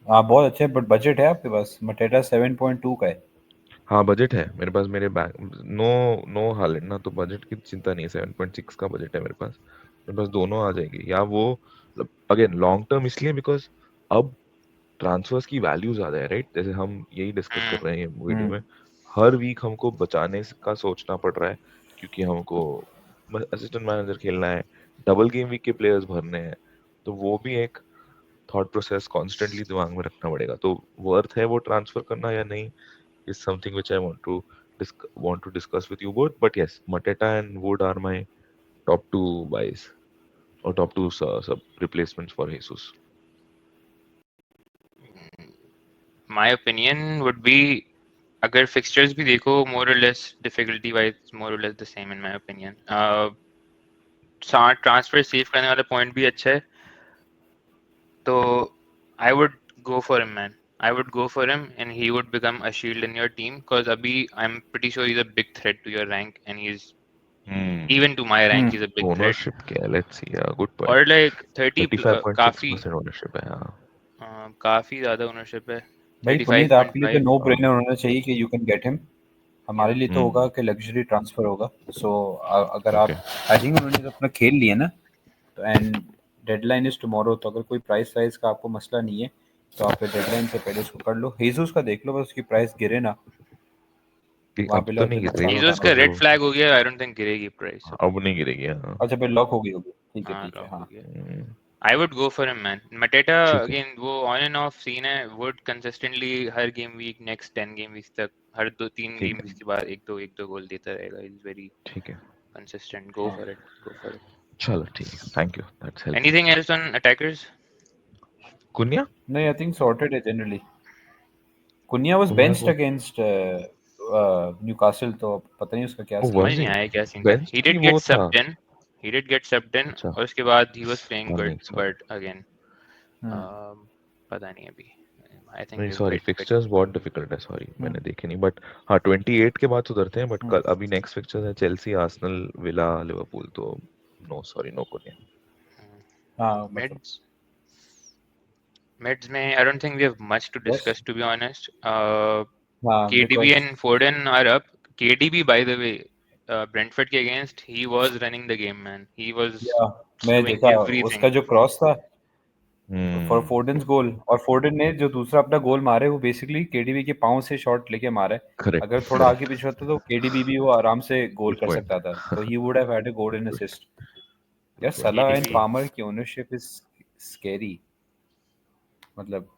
[SPEAKER 2] हाँ बहुत अच्छे, बट बजट है आपके पास, मटेटा 7.2 का है।
[SPEAKER 3] हाँ बजट है मेरे पास, मेरे बैंक नो नो हालेंड ना, तो बजट की चिंता नहीं है। 7.6 का बजट है मेरे पास दोनों आ जाएंगे। या वो अगेन लॉन्ग टर्म इसलिए बिकॉज अब ट्रांसफर्स की वैल्यू ज्यादा है, राइट? जैसे हम यही डिस्कस कर रहे हैं वीडियो में, हर वीक हमको बचाने का सोचना पड़ रहा है, क्योंकि हमको असिस्टेंट मैनेजर खेलना है, डबल गेम वीक के प्लेयर्स भरने हैं, तो वो भी एक थॉट प्रोसेस कॉन्स्टेंटली दिमाग में रखना पड़ेगा। तो वर्थ है वो ट्रांसफर करना या नहीं is something which I want to discuss with you both. But yes, Mateta and Wood are my top two buys or top two sub replacements for Jesus.
[SPEAKER 1] My opinion would be, अगर fixtures भी देखो, more or less difficulty wise more or less the same in my opinion. Transfer save करने वाला पॉइंट भी अच्छा है, तो I would go for him, man. I would go for him and he would become a shield in your team, because अभी I'm pretty sure he's a big threat to your rank, and he's even to my rank he's a big threat.
[SPEAKER 3] Ownership क्या है? Let's see. Good point.
[SPEAKER 1] और like 30 काफी
[SPEAKER 3] 35.6% ownership है, हाँ.
[SPEAKER 1] काफी ज्यादा ओनरशिप है,
[SPEAKER 2] भाई पुनीत आपके लिए तो
[SPEAKER 1] 35.5.
[SPEAKER 2] नो ब्रेनर होना चाहिए कि यू कैन गेट हिम। हमारे लिए तो होगा कि लग्जरी ट्रांसफर होगा। सो अगर आप,
[SPEAKER 3] Okay.
[SPEAKER 2] आई थिंक उन्होंने तो अपना खेल लिया ना, तो एंड डेडलाइन इज टुमारो, तो अगर कोई प्राइस वाइज का आपको मसला नहीं है तो आप डेडलाइन से पहले उसको कर लो। हेजूस का देख लो, बस उसकी प्राइस गिरे ना, वहाँ
[SPEAKER 3] अब
[SPEAKER 2] पे
[SPEAKER 3] तो
[SPEAKER 2] लो
[SPEAKER 3] नहीं
[SPEAKER 2] फिर
[SPEAKER 3] गिर रही,
[SPEAKER 2] नुकसान
[SPEAKER 1] जीसस
[SPEAKER 2] उठाना
[SPEAKER 1] का
[SPEAKER 3] बिकॉज
[SPEAKER 2] पड़ेगा।
[SPEAKER 1] रेड
[SPEAKER 3] वो
[SPEAKER 1] फ्लैग हो गया, आई डोंट थिंक गिरेगी प्राइस अभी.
[SPEAKER 3] अब नहीं गिरेगी, हाँ.
[SPEAKER 2] अच्छा फिर लॉक होगी होगी, ठीक है
[SPEAKER 1] हाँ,
[SPEAKER 2] ठीक है,
[SPEAKER 1] लॉक हो
[SPEAKER 2] हाँ।
[SPEAKER 1] गया.
[SPEAKER 3] हम्म,
[SPEAKER 1] I would go for him, man. Mateta
[SPEAKER 3] ठीक है,
[SPEAKER 1] again, वो on and off सीन है. Would consistently her game week, next 10 game weeks तक, हर 2-3
[SPEAKER 3] ठीक
[SPEAKER 1] game
[SPEAKER 3] है,
[SPEAKER 1] weeks के बाद एक दो गोल देता रहेगा. He's very
[SPEAKER 3] ठीक है.
[SPEAKER 1] consistent. Go for it. Go for it.
[SPEAKER 3] चलो ठीक है, thank you, that's helpful.
[SPEAKER 1] Anything else on attackers?
[SPEAKER 3] कुन्या,
[SPEAKER 2] नहीं, आई थिंक सॉर्टेड है जनरली। कुनिया वाज
[SPEAKER 3] तुम्हारे
[SPEAKER 2] बेंच्ड
[SPEAKER 3] को
[SPEAKER 2] अगेंस्ट न्यूकासल, तो अब पता नहीं उसका क्या
[SPEAKER 3] वो
[SPEAKER 2] सीन
[SPEAKER 1] समझ
[SPEAKER 2] है।
[SPEAKER 1] नहीं
[SPEAKER 3] वाज
[SPEAKER 1] आया क्या सीन था.
[SPEAKER 3] बेंच
[SPEAKER 1] He
[SPEAKER 3] की
[SPEAKER 1] did
[SPEAKER 3] वो
[SPEAKER 1] get
[SPEAKER 3] था.
[SPEAKER 1] subbed in. He did get subbed in
[SPEAKER 3] अच्छा,
[SPEAKER 1] और उसके बाद he was playing
[SPEAKER 3] one
[SPEAKER 1] good,
[SPEAKER 3] नहीं, सॉरी.
[SPEAKER 1] but again, पता नहीं अभी. I think
[SPEAKER 3] नहीं
[SPEAKER 1] we've
[SPEAKER 3] सॉरी,
[SPEAKER 1] bit.
[SPEAKER 3] फिक्सचर्स बहुत डिफिकल्ट है, सॉरी मैंने देखे नहीं, बट हाँ 28 के बाद सुधरते हैं, बट कल अभी नेक्स्ट फिक्सचर्स है चेल्सी, आर्सेनल, विला, लिवरपूल, तो नो सॉरी, नो कुन्या.
[SPEAKER 2] हाँ मतलब
[SPEAKER 1] Mids. Mids में I don't think we have much to
[SPEAKER 2] बस,
[SPEAKER 1] discuss, to be honest.
[SPEAKER 2] हाँ
[SPEAKER 1] KDB
[SPEAKER 2] because
[SPEAKER 1] and Foden are up. KDB, by the way, Brentford के against, he was running the game, man. He was
[SPEAKER 2] या मैं
[SPEAKER 1] doing
[SPEAKER 2] देखा उसका
[SPEAKER 1] everything.
[SPEAKER 2] जो क्रॉस था फॉर
[SPEAKER 3] हम्म,
[SPEAKER 2] फोर्डन्स गोल, और फोर्डन ने जो दूसरा अपना गोल मारे वो बेसिकली केडीबी के पाँव से शॉट लेके मारा है।
[SPEAKER 3] करेक्ट,
[SPEAKER 2] अगर थोड़ा आगे
[SPEAKER 3] करेक्ट,
[SPEAKER 2] पीछे होता तो केडीबी भी वो आराम से गोल
[SPEAKER 3] गुड
[SPEAKER 2] कर
[SPEAKER 3] पॉइंट,
[SPEAKER 2] सकता था, तो he would have had a goal in
[SPEAKER 3] good,
[SPEAKER 2] assist.
[SPEAKER 3] Good
[SPEAKER 2] यार
[SPEAKER 3] पॉइंट.
[SPEAKER 2] सलाह एंड
[SPEAKER 1] KDB.
[SPEAKER 2] पामर की ओनरशिप इज स्कैरी, मतलब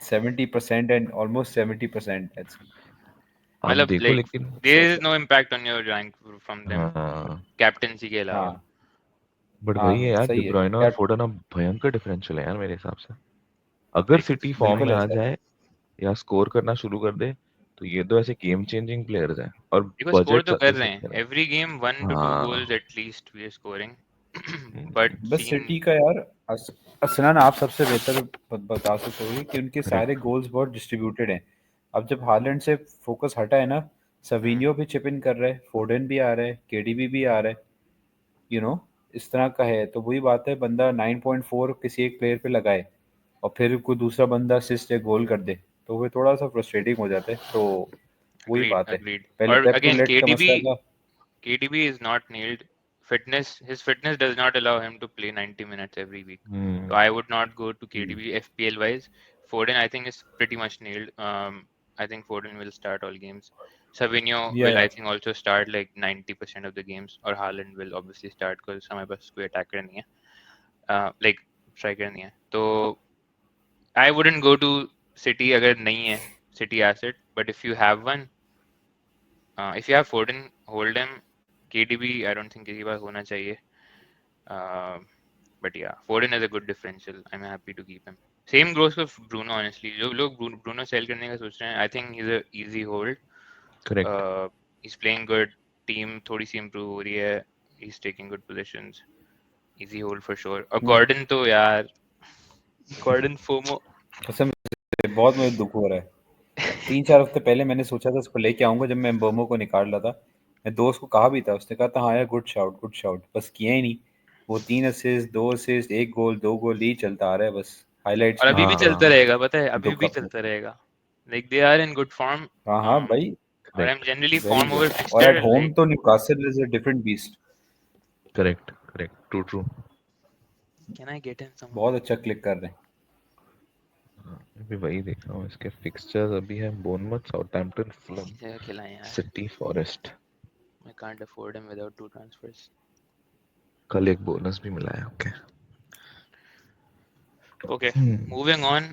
[SPEAKER 2] 70% एंड ऑलमोस्ट 70%, दैट्स
[SPEAKER 3] आप
[SPEAKER 1] मतलब
[SPEAKER 3] देखो
[SPEAKER 1] like
[SPEAKER 3] लेकिन,
[SPEAKER 1] there
[SPEAKER 2] so
[SPEAKER 1] is no impact on your rank from them.
[SPEAKER 3] हाँ,
[SPEAKER 1] Captaincy के अलावा.
[SPEAKER 2] हाँ
[SPEAKER 3] बट वही है
[SPEAKER 2] हाँ
[SPEAKER 3] यार,
[SPEAKER 2] सही है
[SPEAKER 3] डिब्रोइना और
[SPEAKER 2] यार,
[SPEAKER 3] फोर्डन अब भयंकर डिफरेंशियल है यार मेरे हिसाब से. अगर
[SPEAKER 1] Like
[SPEAKER 3] सिटी फॉर्म
[SPEAKER 2] बिल्कुल
[SPEAKER 3] में आ
[SPEAKER 2] ऐसा है।
[SPEAKER 3] जाए या स्कोर करना शुरू कर दे, तो ये तो ऐसे गेम चेंजिंग प्लेयर्स हैं, और
[SPEAKER 1] देखो स्कोर
[SPEAKER 3] बजट
[SPEAKER 1] तो कर
[SPEAKER 3] इस
[SPEAKER 1] रहे हैं.
[SPEAKER 3] अच्छा है.
[SPEAKER 1] Every game 1 to 2 goals
[SPEAKER 3] हाँ.
[SPEAKER 1] at least we are scoring. But
[SPEAKER 3] हम्म,
[SPEAKER 2] बस
[SPEAKER 1] scene.
[SPEAKER 2] सिटी का यार, असलन आप सबसे बेहतर बता सकते कि उनके सारे
[SPEAKER 3] करेक्ट.
[SPEAKER 2] गोल्स बहुत डिस्ट्रीब्यूटेड हैं। अब जब हालैंड से फोकस हटा है ना, सवीनियो भी चिप इन कर रहा है, फोर्डन भी आ रहा है, केडीबी भी आ रहा है, यू नो इस तरह का है। तो वही बात है, बंदा 9.4 किसी एक प्लेयर पे लगाए और फिर कोई दूसरा बंदा असिस्ट या गोल कर दे, तो वो थोड़ा सा फ्रस्ट्रेटिंग हो जाता है। तो वही
[SPEAKER 1] Agreed,
[SPEAKER 2] बात है,
[SPEAKER 1] agreed.
[SPEAKER 2] पहले
[SPEAKER 1] Or
[SPEAKER 2] Pep too
[SPEAKER 1] again,
[SPEAKER 2] late का मसला था।
[SPEAKER 1] KDB is not nailed. His fitness does not allow him to play 90 minutes every week. So
[SPEAKER 3] hmm,
[SPEAKER 1] I would not go to KDB FPL wise. Foden, I think, is pretty much nailed. I think Foden will start all games. Savinho will,
[SPEAKER 2] या
[SPEAKER 1] I think, also start like 90% of the games. Or Haaland will obviously start because हमारे पास कोई attacker नहीं है, like striker नहीं है. तो I wouldn't go to City अगर नहीं है City asset. But if you have one, if you have Foden, hold him. KDB, I don't think किसी के पास होना चाहिए. Uh, But yeah, Foden is a good differential. I'm happy to keep him. Same goes for Bruno, honestly. जो लोग Bruno sell करने का सोच रहे हैं, I think he's a easy hold.
[SPEAKER 3] Correct.
[SPEAKER 1] He's playing good. Team थोड़ी सी improve हो रही है. He's taking good positions. Easy hold for sure. और Gordon तो यार, Gordon FOMO.
[SPEAKER 2] कसम से बहुत मुझे दुख हो रहा है। 3-4 हफ्ते पहले मैंने सोचा था उसको लेके आऊंगा जब मैं एम्बोमो को निकाल रहा था। मैं दोस्त को कहा भी था, उसने कहा था हाँ यार गुड शाउट, बस किया ही नहीं। वो 3 असिस्ट 2 असिस्ट 1 गोल 2 गोल ही चलता आ रहा है बस हाइलाइट्स
[SPEAKER 1] और
[SPEAKER 2] में।
[SPEAKER 1] अभी भी चलता
[SPEAKER 3] हाँ
[SPEAKER 1] रहेगा, पता है, अभी
[SPEAKER 2] दुख
[SPEAKER 1] भी
[SPEAKER 2] अपने।
[SPEAKER 1] चलता रहेगा. Like they are in good form.
[SPEAKER 2] हाँ हाँ भाई,
[SPEAKER 1] और I'm
[SPEAKER 3] correct
[SPEAKER 1] generally
[SPEAKER 2] very
[SPEAKER 1] form over
[SPEAKER 2] good. और
[SPEAKER 1] fixture.
[SPEAKER 2] एट होम
[SPEAKER 1] Like
[SPEAKER 2] तो Newcastle is a different beast.
[SPEAKER 3] correct true
[SPEAKER 1] can I get in some?
[SPEAKER 2] बहुत अच्छा क्लिक कर रहे हैं।
[SPEAKER 3] मैं भी वही देख रहा हूँ इसके फिक्सचर्स अभी है बोर्नमथ साउथहैम्पटन फुलहम
[SPEAKER 1] एक जगह खिलाएं यार.
[SPEAKER 3] City forest
[SPEAKER 1] I can't afford him without 2 transfers.
[SPEAKER 3] कल एक बोनस भी मिला है okay
[SPEAKER 1] Okay, moving on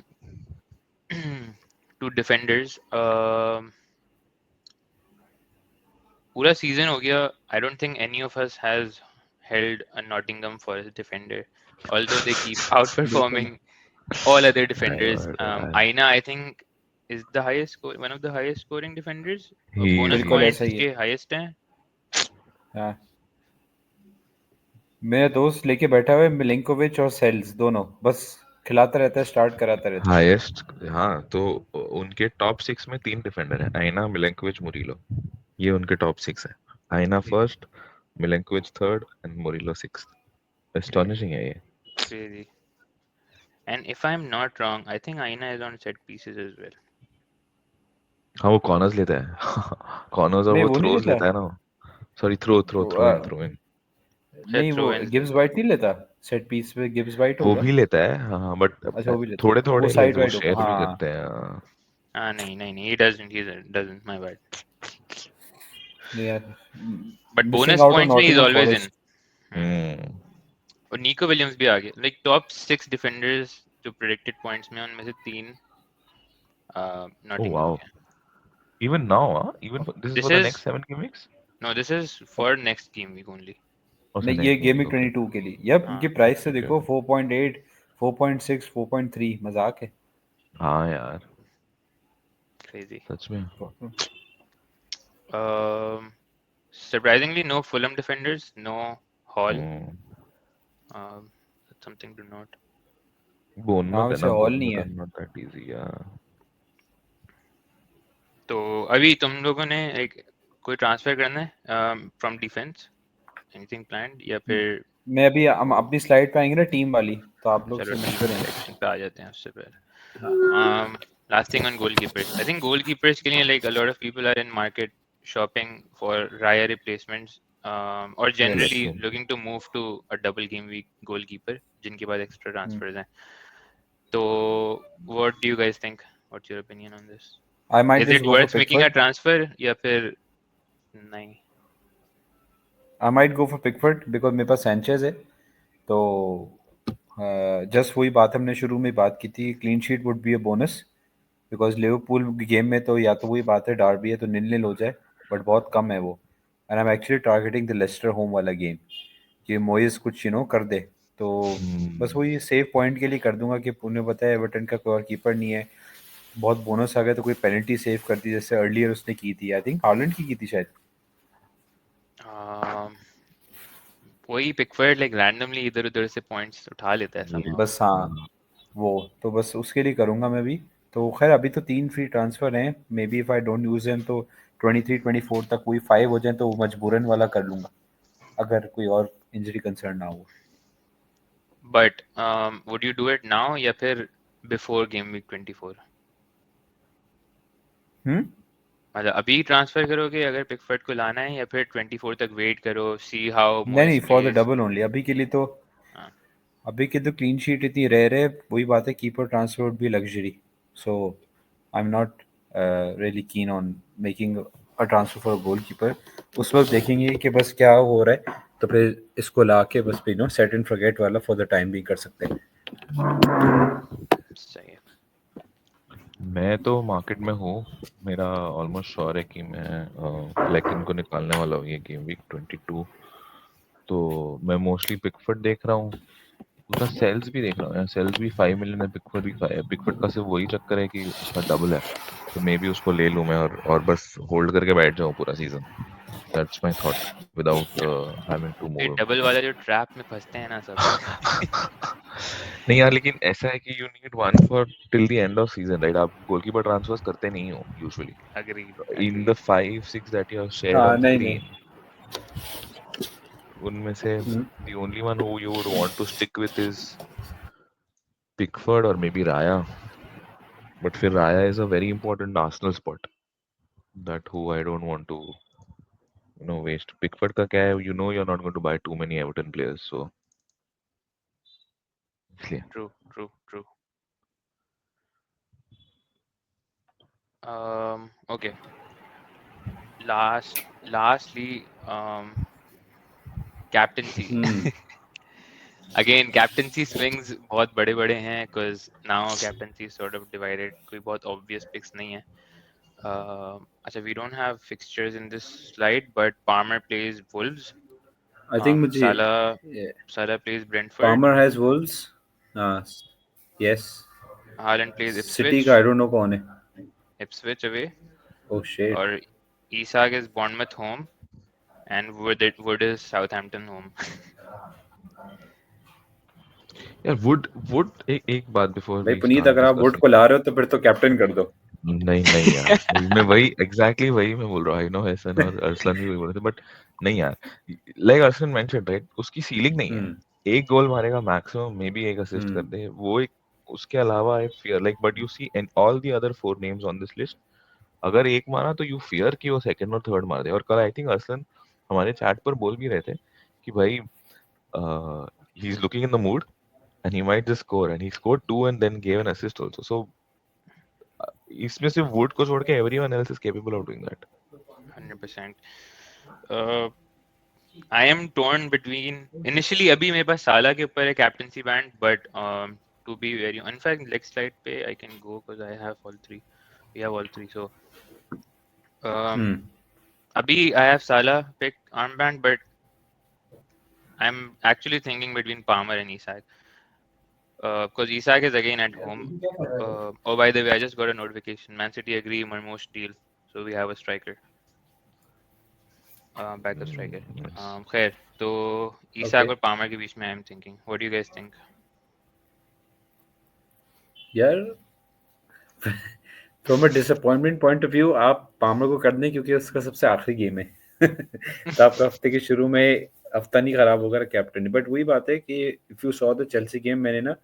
[SPEAKER 1] to defenders. पूरा season हो गया. I don't think any of us has held a Nottingham Forest defender, although they keep outperforming all other defenders. Aina, I think, is the one of the highest scoring defenders. Bonus
[SPEAKER 2] बिल्कुल ऐसा
[SPEAKER 1] points
[SPEAKER 2] ही है।
[SPEAKER 1] के highest हैं.
[SPEAKER 2] हाँ, मेरा दोस्त लेके बैठा हुआ है मिलिंकोविच और सेल्स दोनों, बस खिलाता रहता है, स्टार्ट कराता रहता है।
[SPEAKER 3] हाईएस्ट हाँ तो उनके टॉप 6 में 3 डिफेंडर हैं आइना मिलेंकोविच मुरीलो ये उनके टॉप 6 है Aina first Milenkovic third and Murillo sixth astonishing है ये
[SPEAKER 1] Crazy. And if I'm not wrong, I think Aina is on set pieces as well.
[SPEAKER 3] हाँ वो कॉर्नर्स लेता है कॉर्नर्स और
[SPEAKER 2] नहीं
[SPEAKER 3] वो
[SPEAKER 2] वो नहीं
[SPEAKER 3] थ्रोज
[SPEAKER 2] लेता।
[SPEAKER 3] लेता है ना सॉरी थ्रो इन
[SPEAKER 1] शायद
[SPEAKER 2] नहीं वो
[SPEAKER 1] throw ins
[SPEAKER 2] गिब्स वाइट नहीं लेता, सेट पीस पे गिब्स वाइट
[SPEAKER 3] वो
[SPEAKER 2] होगा।
[SPEAKER 3] भी लेता है हाँ बट
[SPEAKER 2] अच्छा वो भी लेता है,
[SPEAKER 3] थोड़े
[SPEAKER 2] वो
[SPEAKER 3] थोड़े
[SPEAKER 2] साइड
[SPEAKER 3] वो
[SPEAKER 2] वाइड होगा।
[SPEAKER 3] शेयर भी
[SPEAKER 2] हाँ
[SPEAKER 3] करते हैं हाँ।
[SPEAKER 1] नहीं, he doesn't, my bad.
[SPEAKER 2] नहीं यार,
[SPEAKER 1] But
[SPEAKER 2] missing
[SPEAKER 1] bonus
[SPEAKER 2] out on
[SPEAKER 1] points में he's
[SPEAKER 2] Nottingham
[SPEAKER 1] always in.
[SPEAKER 2] Forest.
[SPEAKER 1] और निको विलियम्स भी आ गया. Like top 6 defenders जो predicted points में, उनमें से 3
[SPEAKER 3] Oh
[SPEAKER 1] Nottingham
[SPEAKER 3] wow
[SPEAKER 1] के.
[SPEAKER 3] even now even this is
[SPEAKER 1] This
[SPEAKER 3] for the
[SPEAKER 1] is
[SPEAKER 3] next 7 game weeks
[SPEAKER 1] no, this is for next game week only.
[SPEAKER 3] also
[SPEAKER 2] नहीं ये
[SPEAKER 3] next game
[SPEAKER 2] gaming
[SPEAKER 3] week okay
[SPEAKER 2] 22 के लिए। यप,
[SPEAKER 1] हाँ
[SPEAKER 2] इनके प्राइस से
[SPEAKER 3] okay
[SPEAKER 2] देखो 4.8 4.6 4.3, मजाक है।
[SPEAKER 3] हाँ यार
[SPEAKER 1] crazy.
[SPEAKER 3] सच में
[SPEAKER 1] Surprisingly, no Fulham defenders, no Hall.
[SPEAKER 3] Hmm
[SPEAKER 1] That's something to note.
[SPEAKER 2] हाँ
[SPEAKER 3] बोनमत है
[SPEAKER 2] वैसे
[SPEAKER 3] ना
[SPEAKER 2] हॉल नहीं
[SPEAKER 3] बोनमत
[SPEAKER 2] है।
[SPEAKER 3] आर नॉट दैट इजी
[SPEAKER 1] तो अभी तुम लोगों ने एक कोई ट्रांसफर करना है फ्रॉम डिफेंस, एनीथिंग प्लान्ड, या फिर
[SPEAKER 2] मैं अभी हम अपनी स्लाइड पे आएंगे ना टीम वाली, तो आप लोग
[SPEAKER 1] चलो
[SPEAKER 2] से
[SPEAKER 1] टीम
[SPEAKER 2] मशवरे हैं।
[SPEAKER 1] सिलेक्शन पे आ जाते हैं उससे पहले. Last thing on goalkeepers. I think goalkeepers के लिए like a lot of people are in market shopping for Raya replacements, or generally
[SPEAKER 2] yes.
[SPEAKER 1] looking to move to a double game week goalkeeper जिनके पास extra transfers हैं. तो what do you guys think? What's your opinion on this?
[SPEAKER 2] I might
[SPEAKER 1] Is
[SPEAKER 2] just
[SPEAKER 1] it
[SPEAKER 2] go for
[SPEAKER 1] worth making a
[SPEAKER 2] Pickford.
[SPEAKER 1] transfer या फिर नहीं?
[SPEAKER 2] I might go for Pickford because मेरे पास सैंचेज है। तो जस्ट वही बात हमने शुरू में बात की थी, clean sheet would be a bonus. Because Liverpool game में तो या तो वही बात है डार्बी है तो नील हो जाए, बट बहुत कम है वो। And I am actually targeting the Leicester home वाला गेम कि मोइस कुछ कर दे। तो बस वही सेव पॉइंट के लिए कर दूंगा कि उन्हें पता है एवर्टन का कोई और कीपर नहीं है, बहुत बोनस आ गया तो कोई पेनल्टी सेव कर दी जैसे अर्लियर उसने की थी, आई थिंक हालैंड की थी शायद।
[SPEAKER 1] वही पिकफोर्ड लाइक रैंडमली इधर उधर से पॉइंट्स उठा लेता है somehow.
[SPEAKER 2] बस हाँ, वो तो बस उसके लिए करूंगा मैं भी। तो खैर अभी तो 3 फ्री ट्रांसफर हैं, may be if I don't use them तो 23-24 तक कोई 5 हो जाए तो वो मजबूरन वाला कर लूंगा, अगर कोई और इंजरी कंसर्न ना हो।
[SPEAKER 1] But would you do it now या फिर before game week 24? मतलब अभी ट्रांसफर करोगे अगर पिकफोर्ड को लाना है, या फिर 24 तक वेट करो, सी हाउ
[SPEAKER 2] नहीं
[SPEAKER 1] मोइस
[SPEAKER 2] नहीं, for the
[SPEAKER 1] plays?
[SPEAKER 2] Double only. अभी के लिए तो
[SPEAKER 1] हाँ.
[SPEAKER 2] अभी के तो क्लीन शीट इतनी रेयर है, वही बात है, कीपर ट्रांसफर भी luxury. So I am not really keen on making a transfer for goal keeper. उस वक्त देखेंगे कि बस क्या हो रहा है, तो फिर इसको ला के बस सेट एंड फॉरगेट वाला फॉर द टाइम भी कर सकते हैं।
[SPEAKER 1] सही है.
[SPEAKER 3] मैं तो मार्केट में हूँ मेरा ऑलमोस्ट श्योर है कि मैं फ्लैकिन को निकालने वाला हूँ ये गेम वीक 22 तो मैं मोस्टली पिकफोर्ड देख रहा हूँ उसका सेल्स भी देख रहा हूँ यार, सेल्स भी 5 मिलियन है, पिकफोर्ड भी 5 है। पिकफोर्ड का सिर्फ वही चक्कर है कि उसका डबल है, तो मे बी उसको ले लूँ मैं और बस होल्ड करके बैठ जाऊँ पूरा season. That's my thought without having to
[SPEAKER 1] ये
[SPEAKER 3] मूव हिम।
[SPEAKER 1] डबल वाला जो ट्रैप में फंसते हैं ना सब।
[SPEAKER 3] नहीं यार, लेकिन ऐसा है कि you need one for till the end off season, right? आप गोलकीपर ट्रांसफर्स करते नहीं हो usually.
[SPEAKER 1] Agreed
[SPEAKER 3] in the
[SPEAKER 1] agreed.
[SPEAKER 3] 5-6 that you have shared
[SPEAKER 2] हाँ
[SPEAKER 3] ऑन
[SPEAKER 2] नहीं नहीं।
[SPEAKER 3] स्क्रीन, उनमें से the only one who you would want to stick with is Pickford or maybe Raya. But फिर Raya is a very important Arsenal spot that who I don't want to waste. Pickford का क्या है, you're not going to buy too many Everton players, so इसलिए
[SPEAKER 1] true true true. Okay, lastly, captaincy. Again captaincy swings बहुत बड़े बड़े हैं, because now captaincy sort of divided, कोई बहुत ऑब्वियस पिक्स नहीं है। अच्छा, we don't have fixtures in this slide, but Palmer plays Wolves,
[SPEAKER 2] I think मुझे
[SPEAKER 1] Salah plays Brentford,
[SPEAKER 2] Palmer has Wolves. हाँ yes.
[SPEAKER 1] Haaland plays
[SPEAKER 2] City
[SPEAKER 1] Ipswich,
[SPEAKER 2] का आई डोंट नो कौन है।
[SPEAKER 1] Ipswich away,
[SPEAKER 2] oh shit.
[SPEAKER 1] और Isak is Bournemouth home, and would is Southampton home.
[SPEAKER 3] यार वुड एक बात बिफोर
[SPEAKER 2] भाई
[SPEAKER 3] वी
[SPEAKER 2] पुनीत,
[SPEAKER 3] स्टार्ट
[SPEAKER 2] अगर आप वुड
[SPEAKER 3] डिस्कसिंग।
[SPEAKER 2] को ला रहे हो तो फिर तो कैप्टन कर दो।
[SPEAKER 3] नहीं नहीं यार, मैं वही एग्जैक्टली वही मैं बोल रहा हूँ। आई नो हसन और अरसलन भी वही बोल रहे थे, बट नहीं यार, लाइक अरसलन मेंशन, राइट, उसकी सीलिंग नहीं है।
[SPEAKER 2] हम्म
[SPEAKER 3] एक गोल मारेगा मैक्सिमम, मे बी एक असिस्ट कर
[SPEAKER 2] हम्म
[SPEAKER 3] दे वो एक। उसके अलावा I fear like, but you see in all the other 4 names on this list, अगर एक मारा तो यू फियर कि वो सेकंड और थर्ड मार दे। और कल आई थिंक अरसलन हमारे चैट पर बोल भी रहे थे कि भाई he is looking in the mood and he might just score, and he scored 2 and then gave an assist also. So इसमें सिर्फ वुड को छोड़ के everyone else is capable of doing that.
[SPEAKER 1] 100%। I am torn between, initially अभी मेरे पास साला के ऊपर है captaincy band, but to be very, in fact next slide पे I can go because I have all three, we have all three, so
[SPEAKER 2] hmm
[SPEAKER 1] अभी I have Salah pick arm band, but I am actually thinking between Palmer and Isak, because Isak is again at home. Oh, by the way, I just got a notification. Man City agree Mermosh deal, so we have a striker, backup striker.
[SPEAKER 3] Yes.
[SPEAKER 1] खैर, तो
[SPEAKER 2] ओके
[SPEAKER 1] ईसाक और पामर के बीच में I am thinking, what do you guys think?
[SPEAKER 2] यार, from a disappointment point of view आप पामर को कर दें क्योंकि उसका सबसे आखिरी गेम है। तो आपका हफ्ते के शुरू में हफ्ता नहीं खराब होगा कैप्टन। बट वही बात है कि if you saw the Chelsea game, मैंने ना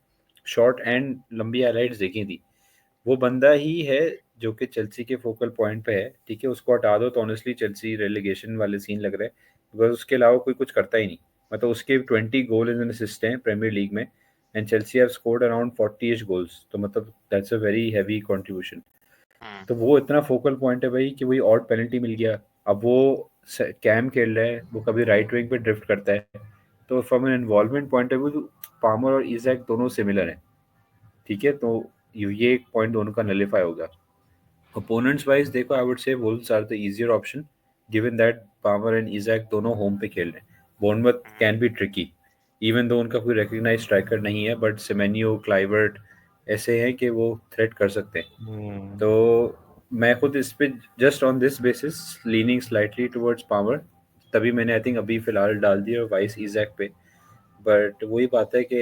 [SPEAKER 2] शॉर्ट एंड लंबी हाइलाइट्स देखी थी। वो बंदा ही है जो कि चेल्सी के फोकल पॉइंट पे है। ठीक है, उसको हटा दो तो ऑनेस्टली चेल्सी रेलीगेशन वाले सीन लग रहे हैं, बिकॉज उसके अलावा कोई कुछ करता ही नहीं। मतलब उसके 20 गोल एंड असिस्ट हैं प्रीमियर लीग में, and Chelsea have scored around 40 goals, तो मतलब that's a very heavy contribution. तो वो इतना फोकल पॉइंट है भाई कि वही ऑड पेनल्टी मिल गया। अब वो कैम खेल रहा है, वो कभी राइट विंग पे ड्रिफ्ट करता है। तो from an involvement point of view Palmer और इजैक दोनों सिमिलर हैं। ठीक है, तो ये एक पॉइंट दोनों का नलीफाई होगा। ओपोनेंट्स वाइज देखो, I would say Wolves are the easier option, given that Palmer and Isak दोनों होम पे खेल रहे हैं। Bournemouth can be tricky, even though उनका कोई रिकग्नाइज स्ट्राइकर नहीं है, बट सेमेनियो, क्लाइवर्ट ऐसे हैं कि वो थ्रेट कर सकते हैं।
[SPEAKER 3] Hmm.
[SPEAKER 2] तो मैं खुद इस पे just on this basis leaning slightly towards power, तभी मैंने आई थिंक अभी फिलहाल डाल दिया वाइस इजैक पे। बट वही बात है कि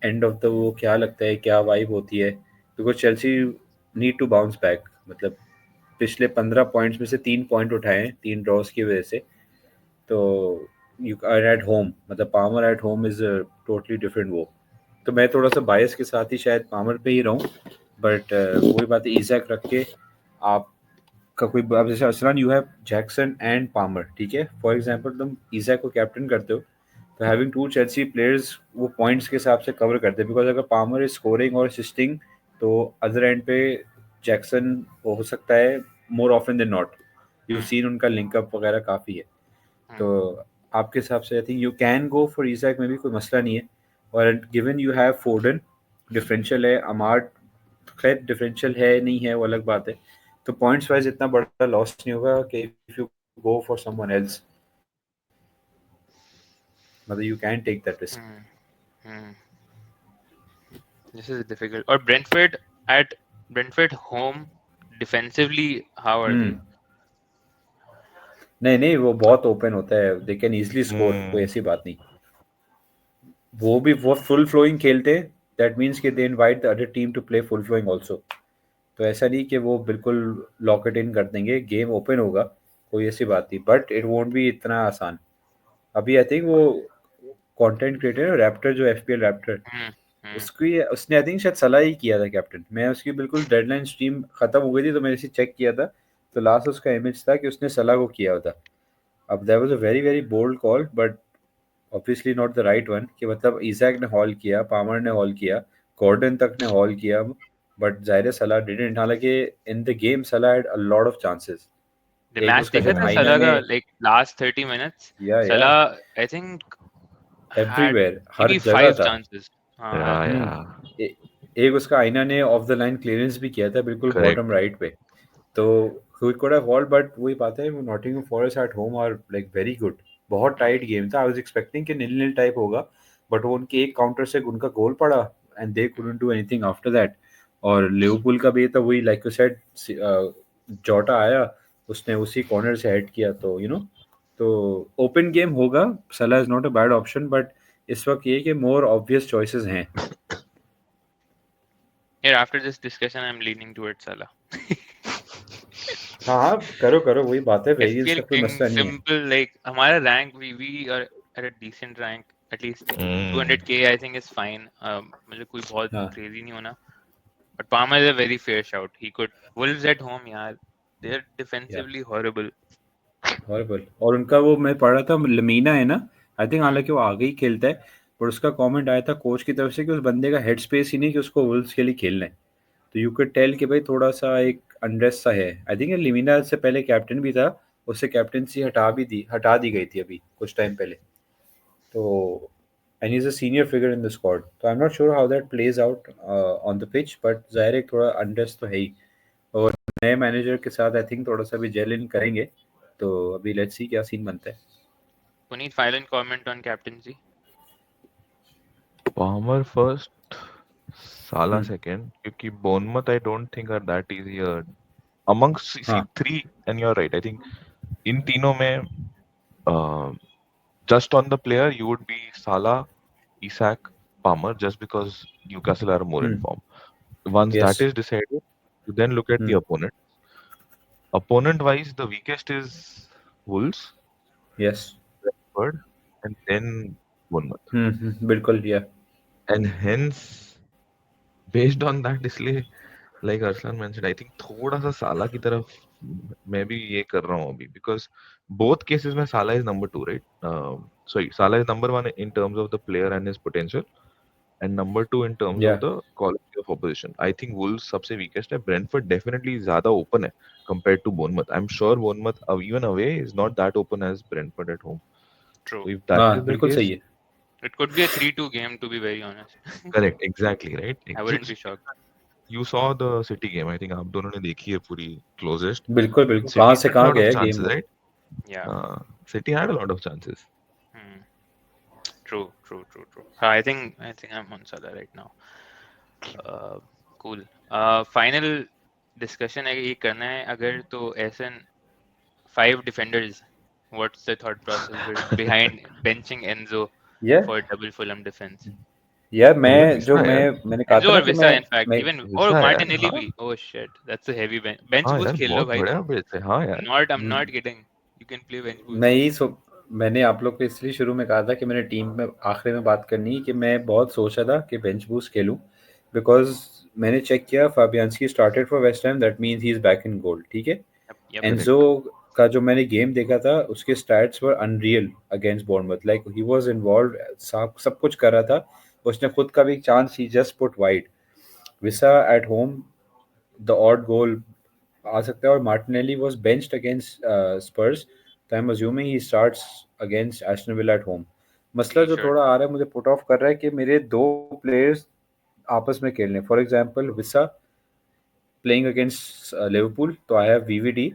[SPEAKER 2] एंड ऑफ द वो क्या लगता है, क्या वाइब होती है, because Chelsea need to bounce back. मतलब पिछले 15 पॉइंट्स में से 3 पॉइंट उठाए हैं 3 ड्रॉस की वजह से। तो यू आर एट होम, मतलब Palmer at home is totally different वो। तो मैं थोड़ा सा बायस के साथ ही शायद पामर पे ही रहूँ, बट वही बात है, ईजैक रख के आपका कोई, अब जैसे Arsalan you have Jackson and Palmer, ठीक है, फॉर एग्जांपल तुम ईजैक को कैप्टन करते हो, तो हैविंग टू चेल्सी प्लेयर्स वो पॉइंट्स के हिसाब से कवर करते हैं। बिकॉज अगर पामर इज स्कोरिंग और असिस्टिंग, तो अदर एंड पे जैक्सन हो सकता है more often than not. You seen उनका लिंकअप वगैरह काफ़ी है। तो आपके हिसाब से I think you can go for Isak में भी कोई मसला नहीं है। और given you have Foden, differential है, अमार्ट खैर डिफरेंशियल है नहीं है वो अलग बात है। तो पॉइंट्स वाइज इतना बड़ा लॉस नहीं होगा कि if you go for someone else, मतलब you can take that risk.
[SPEAKER 1] Hmm. This is difficult. Or Brentford at Brentford home defensively, how are they?
[SPEAKER 2] नहीं नहीं, वो बहुत ओपन होता है, दे कैन इजीली स्कोर, कोई
[SPEAKER 3] Hmm.
[SPEAKER 2] ऐसी बात नहीं। वो फुल फ्लोइंग खेलते, दैट मीन्स कि they invite the other team to play full flowing also. तो ऐसा नहीं कि वो बिल्कुल लॉक इट इन कर देंगे, गेम ओपन होगा, कोई ऐसी बात नहीं, बट इट वोंट बी इतना आसान। अभी आई थिंक वो कंटेंट क्रिएटर रैप्टर, जो एफपीएल रैप्टर,
[SPEAKER 1] Hmm. Hmm.
[SPEAKER 2] उसकी उसने आई थिंक शायद सलाह ही किया था कैप्टन। मैं उसकी बिल्कुल डेडलाइन स्ट्रीम खत्म हो गई थी तो मैंने इसे चेक किया था, तो लास्ट उसका इमेज था कि उसने सलाह को किया था। अब that was a very very bold call, but obviously not the right one, कि मतलब इजैक ने हॉल किया, पामर ने हॉल किया, गॉर्डन तक ने हॉल किया, बट जाहिर है सलाह डिडंट। हालांकि इन द गेम सलाह had a lot of chances.
[SPEAKER 1] The
[SPEAKER 2] एक
[SPEAKER 1] match
[SPEAKER 2] उसका
[SPEAKER 1] देखा
[SPEAKER 2] शायद
[SPEAKER 1] था
[SPEAKER 3] Yeah.
[SPEAKER 2] आईना
[SPEAKER 1] Salah
[SPEAKER 2] ने,
[SPEAKER 1] का, like last 30 minutes.
[SPEAKER 2] या
[SPEAKER 1] Salah, I think, had
[SPEAKER 2] everywhere, her
[SPEAKER 1] maybe
[SPEAKER 2] जगह
[SPEAKER 1] five
[SPEAKER 2] था।
[SPEAKER 1] chances. हाँ,
[SPEAKER 3] Yeah. Yeah.
[SPEAKER 2] हम्म। एक उसका आईना ने ऑफ द लाइन क्लियरेंस भी किया था, बिल्कुल
[SPEAKER 3] Correct.
[SPEAKER 2] बॉटम राइट पे। तो he could have hold, but वही बात है, Nottingham Forest at home are like very good. बहुत टाइट
[SPEAKER 1] हम्म,
[SPEAKER 2] गेम था, आई वाज एक्सपेक्टिंग कि नील नील टाइप होगा, बट वो उनके एक काउंटर से उनका गोल पड़ा and they couldn't do anything after that. और लिवरपूल का भी तो वही, लाइक यू सेड, जोटा आया, उसने उसी कॉर्नर से हेड किया, तो तो ओपन गेम होगा। सलाह is not a bad option, but इस वक्त ये कि मोर ऑब्वियस चॉइसेस हैं।
[SPEAKER 1] yeah, after this discussion, I'm leaning towards Salah.
[SPEAKER 2] हाँ हाँ, करो करो, वही बात है, वेरिएंस
[SPEAKER 1] FPL
[SPEAKER 2] का कोई
[SPEAKER 1] King,
[SPEAKER 2] मसला नहीं है।
[SPEAKER 1] simple, like हमारा rank, we are at a decent rank, at least
[SPEAKER 3] Mm.
[SPEAKER 1] 200k I think is fine. मुझे कोई बहुत
[SPEAKER 2] हाँ
[SPEAKER 1] crazy नहीं होना. But Palmer is a very fair shout. He could. Wolves at home, यार, they're
[SPEAKER 2] या
[SPEAKER 1] defensively horrible.
[SPEAKER 2] हॉरिबल। और उनका वो मैं पढ़ रहा था, लमीना है ना, आई थिंक,
[SPEAKER 1] Hmm.
[SPEAKER 2] हालांकि वो आगे ही खेलता है, पर उसका कमेंट आया था कोच की तरफ से कि उस बंदे का हेड स्पेस ही नहीं कि उसको वुल्व्स के लिए खेलना है। तो यू कैन टेल कि भाई थोड़ा सा एक अनरेस्ट सा है। आई थिंक लिमिना से पहले कैप्टन भी था, उससे कैप्टनसी हटा दी गई थी अभी कुछ टाइम पहले। तो and he is a senior figure in the squad, तो I am not sure how that plays out on the pitch, but जाहिर है एक थोड़ा अनरेस्ट तो है ही। और नए मैनेजर के साथ आई थिंक थोड़ा सा भी जेल इन करेंगे, तो अभी लेट्स सी क्या सीन बनता है।
[SPEAKER 1] Puneet, final comment on captaincy.
[SPEAKER 3] Palmer first, Salah
[SPEAKER 2] hmm,
[SPEAKER 3] second. क्योंकि Bournemouth I don't think are that easy. Amongst see
[SPEAKER 2] हाँ
[SPEAKER 3] three, and you're right. I think in तीनों में uh, just on the player you would be Salah, Isak, Palmer, just because Newcastle are more in
[SPEAKER 2] hmm,
[SPEAKER 3] form. Once
[SPEAKER 2] yes,
[SPEAKER 3] that is decided, you then look at the
[SPEAKER 2] hmm,
[SPEAKER 3] opponent. Opponent wise, the weakest is Wolves,
[SPEAKER 2] yes,
[SPEAKER 3] Brentford, and then Bournemouth.
[SPEAKER 2] बिल्कुल, या
[SPEAKER 3] And hence, based on that, इसलिए like Arslan mentioned, I think थोड़ा सा साला की तरफ मैं भी ये कर रहा हूँ अभी, because both cases में Salah is number two, right? Sorry, Salah is number one in terms of the player and his potential, and number two in terms
[SPEAKER 2] या
[SPEAKER 3] of the quality of opposition. I think Wolves सबसे weakest है. Brentford definitely ज़्यादा open है compared to Bournemouth. I'm sure Bournemouth even away is not that open as Brentford at home.
[SPEAKER 1] True.
[SPEAKER 3] So if that
[SPEAKER 2] हाँ
[SPEAKER 3] is the
[SPEAKER 2] बिल्कुल सही
[SPEAKER 3] case,
[SPEAKER 2] है।
[SPEAKER 1] It could be a 3-2 game, to be very honest.
[SPEAKER 3] correct, exactly, right?
[SPEAKER 1] I wouldn't be shocked.
[SPEAKER 3] You saw the City game. I think आप दोनों ने देखी है पूरी closest.
[SPEAKER 2] बिल्कुल बिल्कुल, कहाँ
[SPEAKER 3] City
[SPEAKER 2] से
[SPEAKER 3] had a
[SPEAKER 2] कहाँ
[SPEAKER 3] lot of
[SPEAKER 2] गया गेम
[SPEAKER 3] chances,
[SPEAKER 2] वो।
[SPEAKER 3] right?
[SPEAKER 1] Yeah.
[SPEAKER 3] City had a lot of chances.
[SPEAKER 1] Hmm. True, true, true, true. I think I'm on Salah right now. Uh, cool. Final discussion है, ये करना है अगर तो ऐसे 5 defenders. What's the thought process behind benching Enzo
[SPEAKER 2] यार
[SPEAKER 1] for double Fulham defense?
[SPEAKER 2] यार
[SPEAKER 3] Even
[SPEAKER 2] मैं जो
[SPEAKER 3] Visa यार.
[SPEAKER 2] मैंने कहा था
[SPEAKER 1] Enzo
[SPEAKER 2] ना
[SPEAKER 1] or
[SPEAKER 2] कि
[SPEAKER 1] Visa, in fact,
[SPEAKER 2] मैं
[SPEAKER 1] even or
[SPEAKER 3] Visa यार.
[SPEAKER 1] Martinelli
[SPEAKER 3] हाँ.
[SPEAKER 1] भी. Oh shit, that's a heavy bench
[SPEAKER 3] हाँ
[SPEAKER 1] boost
[SPEAKER 3] यार
[SPEAKER 1] खेल लो
[SPEAKER 3] बहुत
[SPEAKER 1] भाई
[SPEAKER 3] बढ़िया
[SPEAKER 1] तुम.
[SPEAKER 3] बेच है. हाँ यार.
[SPEAKER 1] I'm not kidding. You can play bench
[SPEAKER 2] मैं
[SPEAKER 1] boost.
[SPEAKER 2] यही सो मैंने आप लोग को इसलिए शुरू में कहा था कि मैंने टीम में आखिरी में बात करनी है, कि मैं बहुत सोचा था कि बेंच बूस्ट खेलूं, बिकॉज मैंने चेक किया Fabianski started for West Ham, that means he is back in goal, ठीक है।
[SPEAKER 1] Yep, yep.
[SPEAKER 2] Enzo
[SPEAKER 3] Correct.
[SPEAKER 2] का जो मैंने गेम देखा था, उसके stats were unreal against Bournemouth, like he was involve, सब कुछ कर रहा था। उसने खुद का भी एक चांस ही just put wide. Wissa at home the odd goal आ सकता है, और Martinelli was benched against Spurs, तो I am assuming he starts against Aston Villa at home. मसला
[SPEAKER 1] He
[SPEAKER 2] जो
[SPEAKER 1] should.
[SPEAKER 2] थोड़ा आ रहा है, मुझे पुट ऑफ कर रहा है कि मेरे दो प्लेयर्स आपस में खेल रहे हैं। For example Wissa playing against Liverpool, तो I have VVD,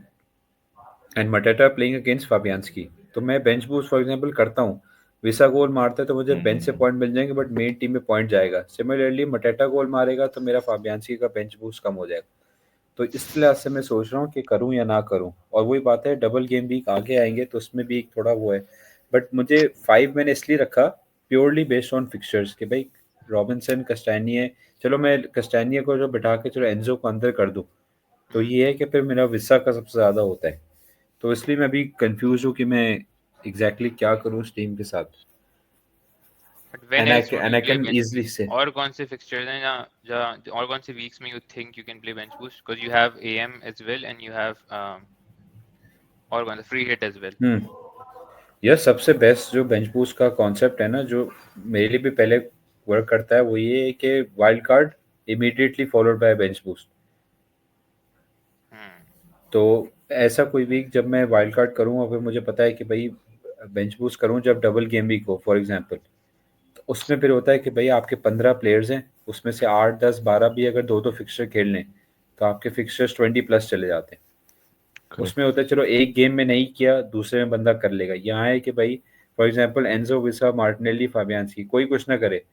[SPEAKER 2] and Mateta playing against Fabianski. तो मैं बेंच बूस्ट फॉर एग्जांपल करता हूँ, विसा गोल मारता है तो मुझे बेंच से
[SPEAKER 3] हम्म,
[SPEAKER 2] पॉइंट मिल जाएंगे, बट मेन टीम में पॉइंट जाएगा। सिमिलरली मटेटा गोल मारेगा तो मेरा फाबियांसी का बेंच बूस्ट कम हो जाएगा। तो इस लिहाज से मैं सोच रहा हूँ कि करूँ या ना करूँ। और वही बात है, डबल गेम वीक आगे आएंगे तो उसमें भी एक थोड़ा वो है। बट मुझे 5 मैंने इसलिए रखा प्योरली बेस्ड ऑन फिक्सचर्स कि भाई रॉबिन्सन कस्टानिये, चलो मैं कस्टानिये को जो बिठा के चलो एंजो को अंदर कर दूँ, तो ये है कि फिर मेरा विसा का सबसे ज़्यादा होता है। तो इसलिए मैं अभी कंफ्यूज हूँ कि मैं एग्जैक्टली क्या करूँ उस टीम के साथ।
[SPEAKER 1] But when
[SPEAKER 2] and
[SPEAKER 1] else would
[SPEAKER 2] and
[SPEAKER 1] you
[SPEAKER 2] I
[SPEAKER 1] play
[SPEAKER 2] can
[SPEAKER 1] bench
[SPEAKER 2] easily
[SPEAKER 1] boost?
[SPEAKER 2] से
[SPEAKER 1] और कौन से फिक्सचर्स हैं जहाँ जहाँ और कौन से वीक्स में you think you can play bench boost, because you have AM as well and you have और कौन सा free hit as well?
[SPEAKER 2] Hmm यह सबसे बेस्ट जो बेंच बूस्ट का कॉन्सेप्ट है ना, जो मेरे लिए भी पहले वर्क करता है, वो ये है कि wild card immediately followed by bench boost.
[SPEAKER 1] Hmm.
[SPEAKER 2] तो ऐसा कोई वीक जब मैं वाइल्ड कार्ड करूँ और फिर मुझे पता है कि भाई बेंच बूस्ट करूँ जब डबल गेम वीक हो फॉर एग्जांपल, तो उसमें फिर होता है कि भाई आपके 15 प्लेयर्स हैं, उसमें से 8 10 12 भी अगर दो दो फिक्सचर खेल लें तो आपके फिक्सचर्स 20+ चले जाते हैं। उसमें
[SPEAKER 3] करेक्ट।
[SPEAKER 2] होता है चलो एक गेम में नहीं किया दूसरे में बंदा कर लेगा। यहाँ है कि भाई for example Enzo Wissa Martinelli Fabianski कोई कुछ ना करे,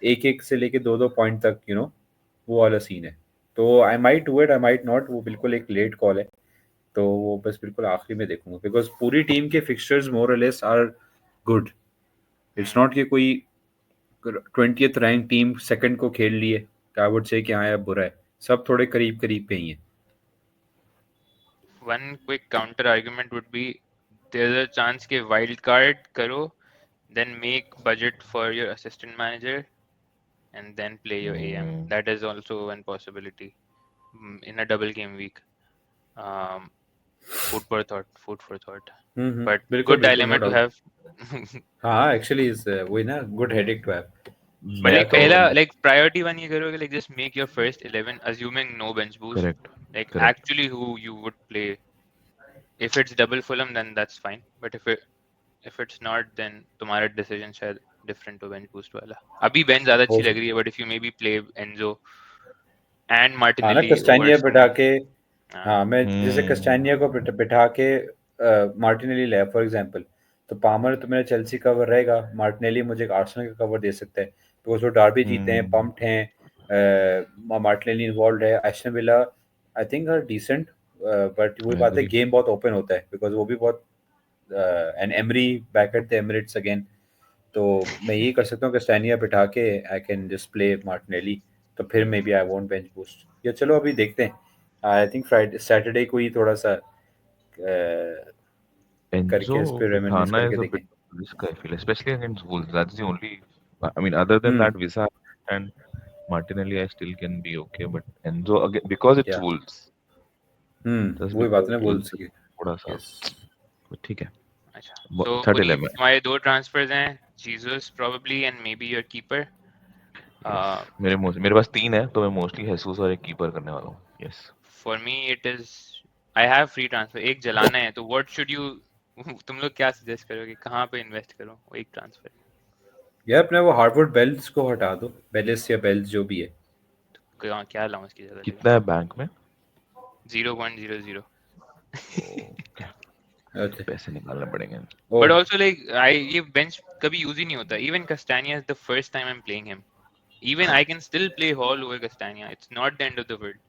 [SPEAKER 2] एक एक से लेके दो दो पॉइंट तक वो वाला सीन है। तो I might do it, I might not, वो बिल्कुल एक लेट कॉल है। तो वो बस बिल्कुल आखिरी में देखूंगा बिकॉज पूरी टीम के फिक्सचर्स मोर और less are good. It's
[SPEAKER 1] hmm.
[SPEAKER 2] Not कि कोई 20th रैंक टीम सेकंड को खेल लिए तो आई वुड से कि हाँ यार बुरा है। सब थोड़े करीब करीब पे ही हैं।
[SPEAKER 1] One quick counter argument would be there's a chance कि wild card करो, then make budget for your assistant manager and then play your AM.
[SPEAKER 3] Hmm,
[SPEAKER 1] That is also one possibility in a double game week. Um, food for thought, food for thought. But
[SPEAKER 2] बिल्कुल
[SPEAKER 1] good
[SPEAKER 2] बिल्कुल, no
[SPEAKER 1] dilemma to
[SPEAKER 2] doubt.
[SPEAKER 1] have.
[SPEAKER 2] हाँ एक्चुअली इज वही ना, good headache to have.
[SPEAKER 1] But
[SPEAKER 3] मैं
[SPEAKER 2] या
[SPEAKER 1] like
[SPEAKER 2] तो
[SPEAKER 1] पहला like priority one ये करोगे like just make your first 11 assuming no bench boost.
[SPEAKER 3] Correct
[SPEAKER 1] Like
[SPEAKER 3] correct.
[SPEAKER 1] actually who you would play. If it's double Fulham then that's fine. But if it's not then तुम्हारा decision शायद different हो bench boost वाला। अभी bench ज़्यादा
[SPEAKER 2] हो
[SPEAKER 1] अच्छी लग रही है, but if you maybe play Enzo and
[SPEAKER 2] हाँ ना
[SPEAKER 1] Martinelli over
[SPEAKER 2] कस्टानिया बिठा
[SPEAKER 1] Smalling,
[SPEAKER 2] के।
[SPEAKER 1] हाँ
[SPEAKER 2] हाँ मैं जैसे
[SPEAKER 3] हम्म
[SPEAKER 2] कस्टानिया को बिठा के मार्टिनेली ले फॉर एग्जांपल, तो पामर तो मेरा चेल्सी कवर रहेगा, मार्टिनेली मुझे एक आर्सेनल का कवर दे सकता है तो वो डार्बी जीते हैं,
[SPEAKER 3] हम्म,
[SPEAKER 2] पम्प्ड हैं, मार्टिनेली इन्वॉल्व है, Aston Villa I think are decent. But वही बात है,
[SPEAKER 3] एग्री।
[SPEAKER 2] गेम बहुत ओपन होता है बिकॉज वो भी बहुत and emery back at the Emirates again. तो मैं यही कर सकता हूँ कि स्टैनिया बिठा के I can just play Martinelli. तो फिर maybe I won't bench boost, या चलो अभी देखते हैं। आई थिंक फ्राइडे सैटरडे को ही थोड़ा सा
[SPEAKER 3] Enzo
[SPEAKER 2] करके इस पर रेमिनिस
[SPEAKER 3] बिठाना
[SPEAKER 2] करके
[SPEAKER 3] is a
[SPEAKER 2] देखें।
[SPEAKER 3] bit risk, I feel, especially against Wolves. That's the only. I mean, other than
[SPEAKER 2] hmm
[SPEAKER 3] that, Visa and Martinelli, I still can be okay. But Enzo again because it's
[SPEAKER 2] या
[SPEAKER 3] Wolves, just
[SPEAKER 2] वही बात
[SPEAKER 3] because
[SPEAKER 2] है ना
[SPEAKER 3] it's Wolves,
[SPEAKER 2] वुल्व्स की।
[SPEAKER 3] थोड़ा सा
[SPEAKER 2] यस।
[SPEAKER 3] ठीक है।
[SPEAKER 1] अच्छा। So
[SPEAKER 3] थर्ड
[SPEAKER 1] पुनीत
[SPEAKER 3] इलेवन
[SPEAKER 1] तुम्हारे दो transfers हैं, Jesus probably and maybe your keeper.
[SPEAKER 3] Yes.
[SPEAKER 1] Uh,
[SPEAKER 3] मेरे पास तीन है तो मैं मोस्टली हेसूस और एक कीपर करने वाला हूँ। Yes.
[SPEAKER 1] for me it is I have free transfer, एक जलाना है तो what should you तुम लोग क्या suggest करोगे कहाँ पे invest करूँ वो एक transfer?
[SPEAKER 2] यार अपने वो हार्डवुड बेल्स को हटा दो, बेलिस या बेल्स जो भी है।
[SPEAKER 1] क्या लाऊं इसकी जगह लेकिन?
[SPEAKER 3] कितना है बैंक में?
[SPEAKER 1] 0.00।
[SPEAKER 3] ओके,
[SPEAKER 2] अच्छा।
[SPEAKER 3] पैसे निकालने पड़ेंगे।
[SPEAKER 1] But
[SPEAKER 2] oh.
[SPEAKER 1] also like I ये bench कभी use ही नहीं होता। Even Castagna is the first time I'm playing him. Even I can still play Hall over Castagna. It's not the end of the world.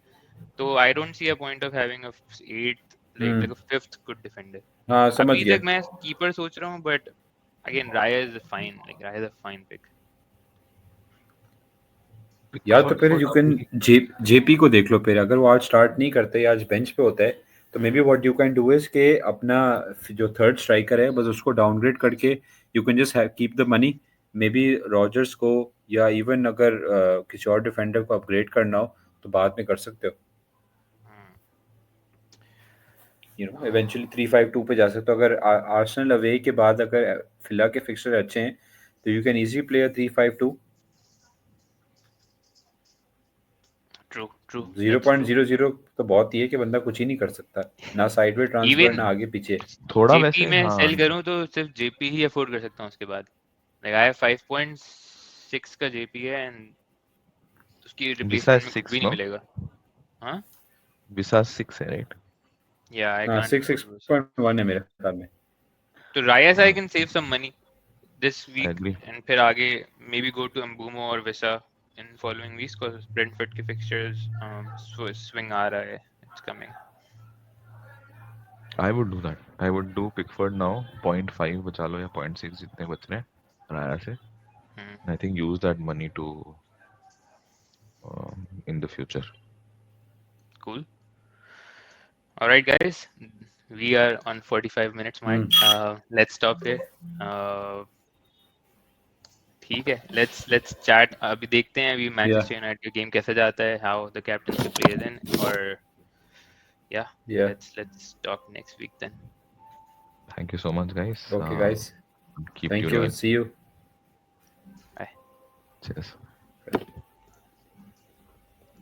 [SPEAKER 1] So I don't see a point of having a eighth like
[SPEAKER 2] hmm
[SPEAKER 1] a fifth good defender.
[SPEAKER 2] हाँ समझ
[SPEAKER 1] अभी
[SPEAKER 2] गया।
[SPEAKER 1] तक मैं keeper सोच रहा हूँ, but again Raya is fine. Like Raya is a fine pick.
[SPEAKER 2] या तो
[SPEAKER 3] फॉर
[SPEAKER 2] फिर
[SPEAKER 3] फॉर
[SPEAKER 2] यू कैन जेपी को देख लो। फिर अगर वो आज स्टार्ट नहीं करते या आज बेंच पे होता है तो may be what you can do is के अपना जो थर्ड स्ट्राइकर है बस उसको डाउनग्रेड करके you can just keep the money. May be Rogers को या इवन अगर किसी और डिफेंडर को अपग्रेड करना हो तो बाद में कर सकते हो। इवेंचुअली 3-5-2 पे जा सकते हो। अगर आर्सेनल अवे के बाद अगर फिला के फिक्सचर अच्छे हैं तो you can easy play 3-5-2।
[SPEAKER 1] True.
[SPEAKER 2] Zero
[SPEAKER 1] That's
[SPEAKER 2] point
[SPEAKER 1] true.
[SPEAKER 2] Zero zero तो बहुत ही है कि बंदा कुछ ही नहीं कर सकता, ना साइडवे ट्रांसफर
[SPEAKER 1] Even
[SPEAKER 2] ना आगे पीछे।
[SPEAKER 3] थोड़ा
[SPEAKER 1] JP
[SPEAKER 3] वैसे
[SPEAKER 1] में
[SPEAKER 3] हाँ।
[SPEAKER 1] सेल करूँ तो सिर्फ JP ही अफोर्ड कर सकता हूँ उसके बाद। Like I have 5.6 का JP है and उसकी
[SPEAKER 3] विसा
[SPEAKER 1] रिप्लेसमेंट में कुछ भी
[SPEAKER 3] 6
[SPEAKER 1] नहीं
[SPEAKER 3] नो,
[SPEAKER 1] मिलेगा। हाँ?
[SPEAKER 3] विसा 6 है राइट।
[SPEAKER 1] Yeah, I
[SPEAKER 2] हाँ
[SPEAKER 1] can't
[SPEAKER 2] six
[SPEAKER 1] afford
[SPEAKER 2] six
[SPEAKER 1] those.
[SPEAKER 2] Point one है मेरे ख्याल में।
[SPEAKER 1] तो Raya I can save some money. this
[SPEAKER 3] I
[SPEAKER 1] week
[SPEAKER 3] agree.
[SPEAKER 1] and फिर आगे maybe go to Mbumo or Visa in following weeks because Brentford के fixtures swing आ रहा है. It's coming.
[SPEAKER 3] I would do that. I would do Pickford now. 0.5 बचा लो या 0.6 जितने बच रहे हैं राया से.
[SPEAKER 1] Hmm.
[SPEAKER 3] And I think use that money to in the future.
[SPEAKER 1] Cool. All right, guys. We are on 45 minutes mark. Let's stop here. ठीक है. Let's chat. अभी देखते हैं अभी Manchester United गेम कैसा जाता है. How the captaincy plays in. Or yeah.
[SPEAKER 2] Yeah.
[SPEAKER 1] Let's talk next week then.
[SPEAKER 3] Thank you so much, guys.
[SPEAKER 2] Okay, guys.
[SPEAKER 3] Keep
[SPEAKER 2] Thank you.
[SPEAKER 3] tuning in.
[SPEAKER 2] See you.
[SPEAKER 1] Bye.
[SPEAKER 3] Cheers.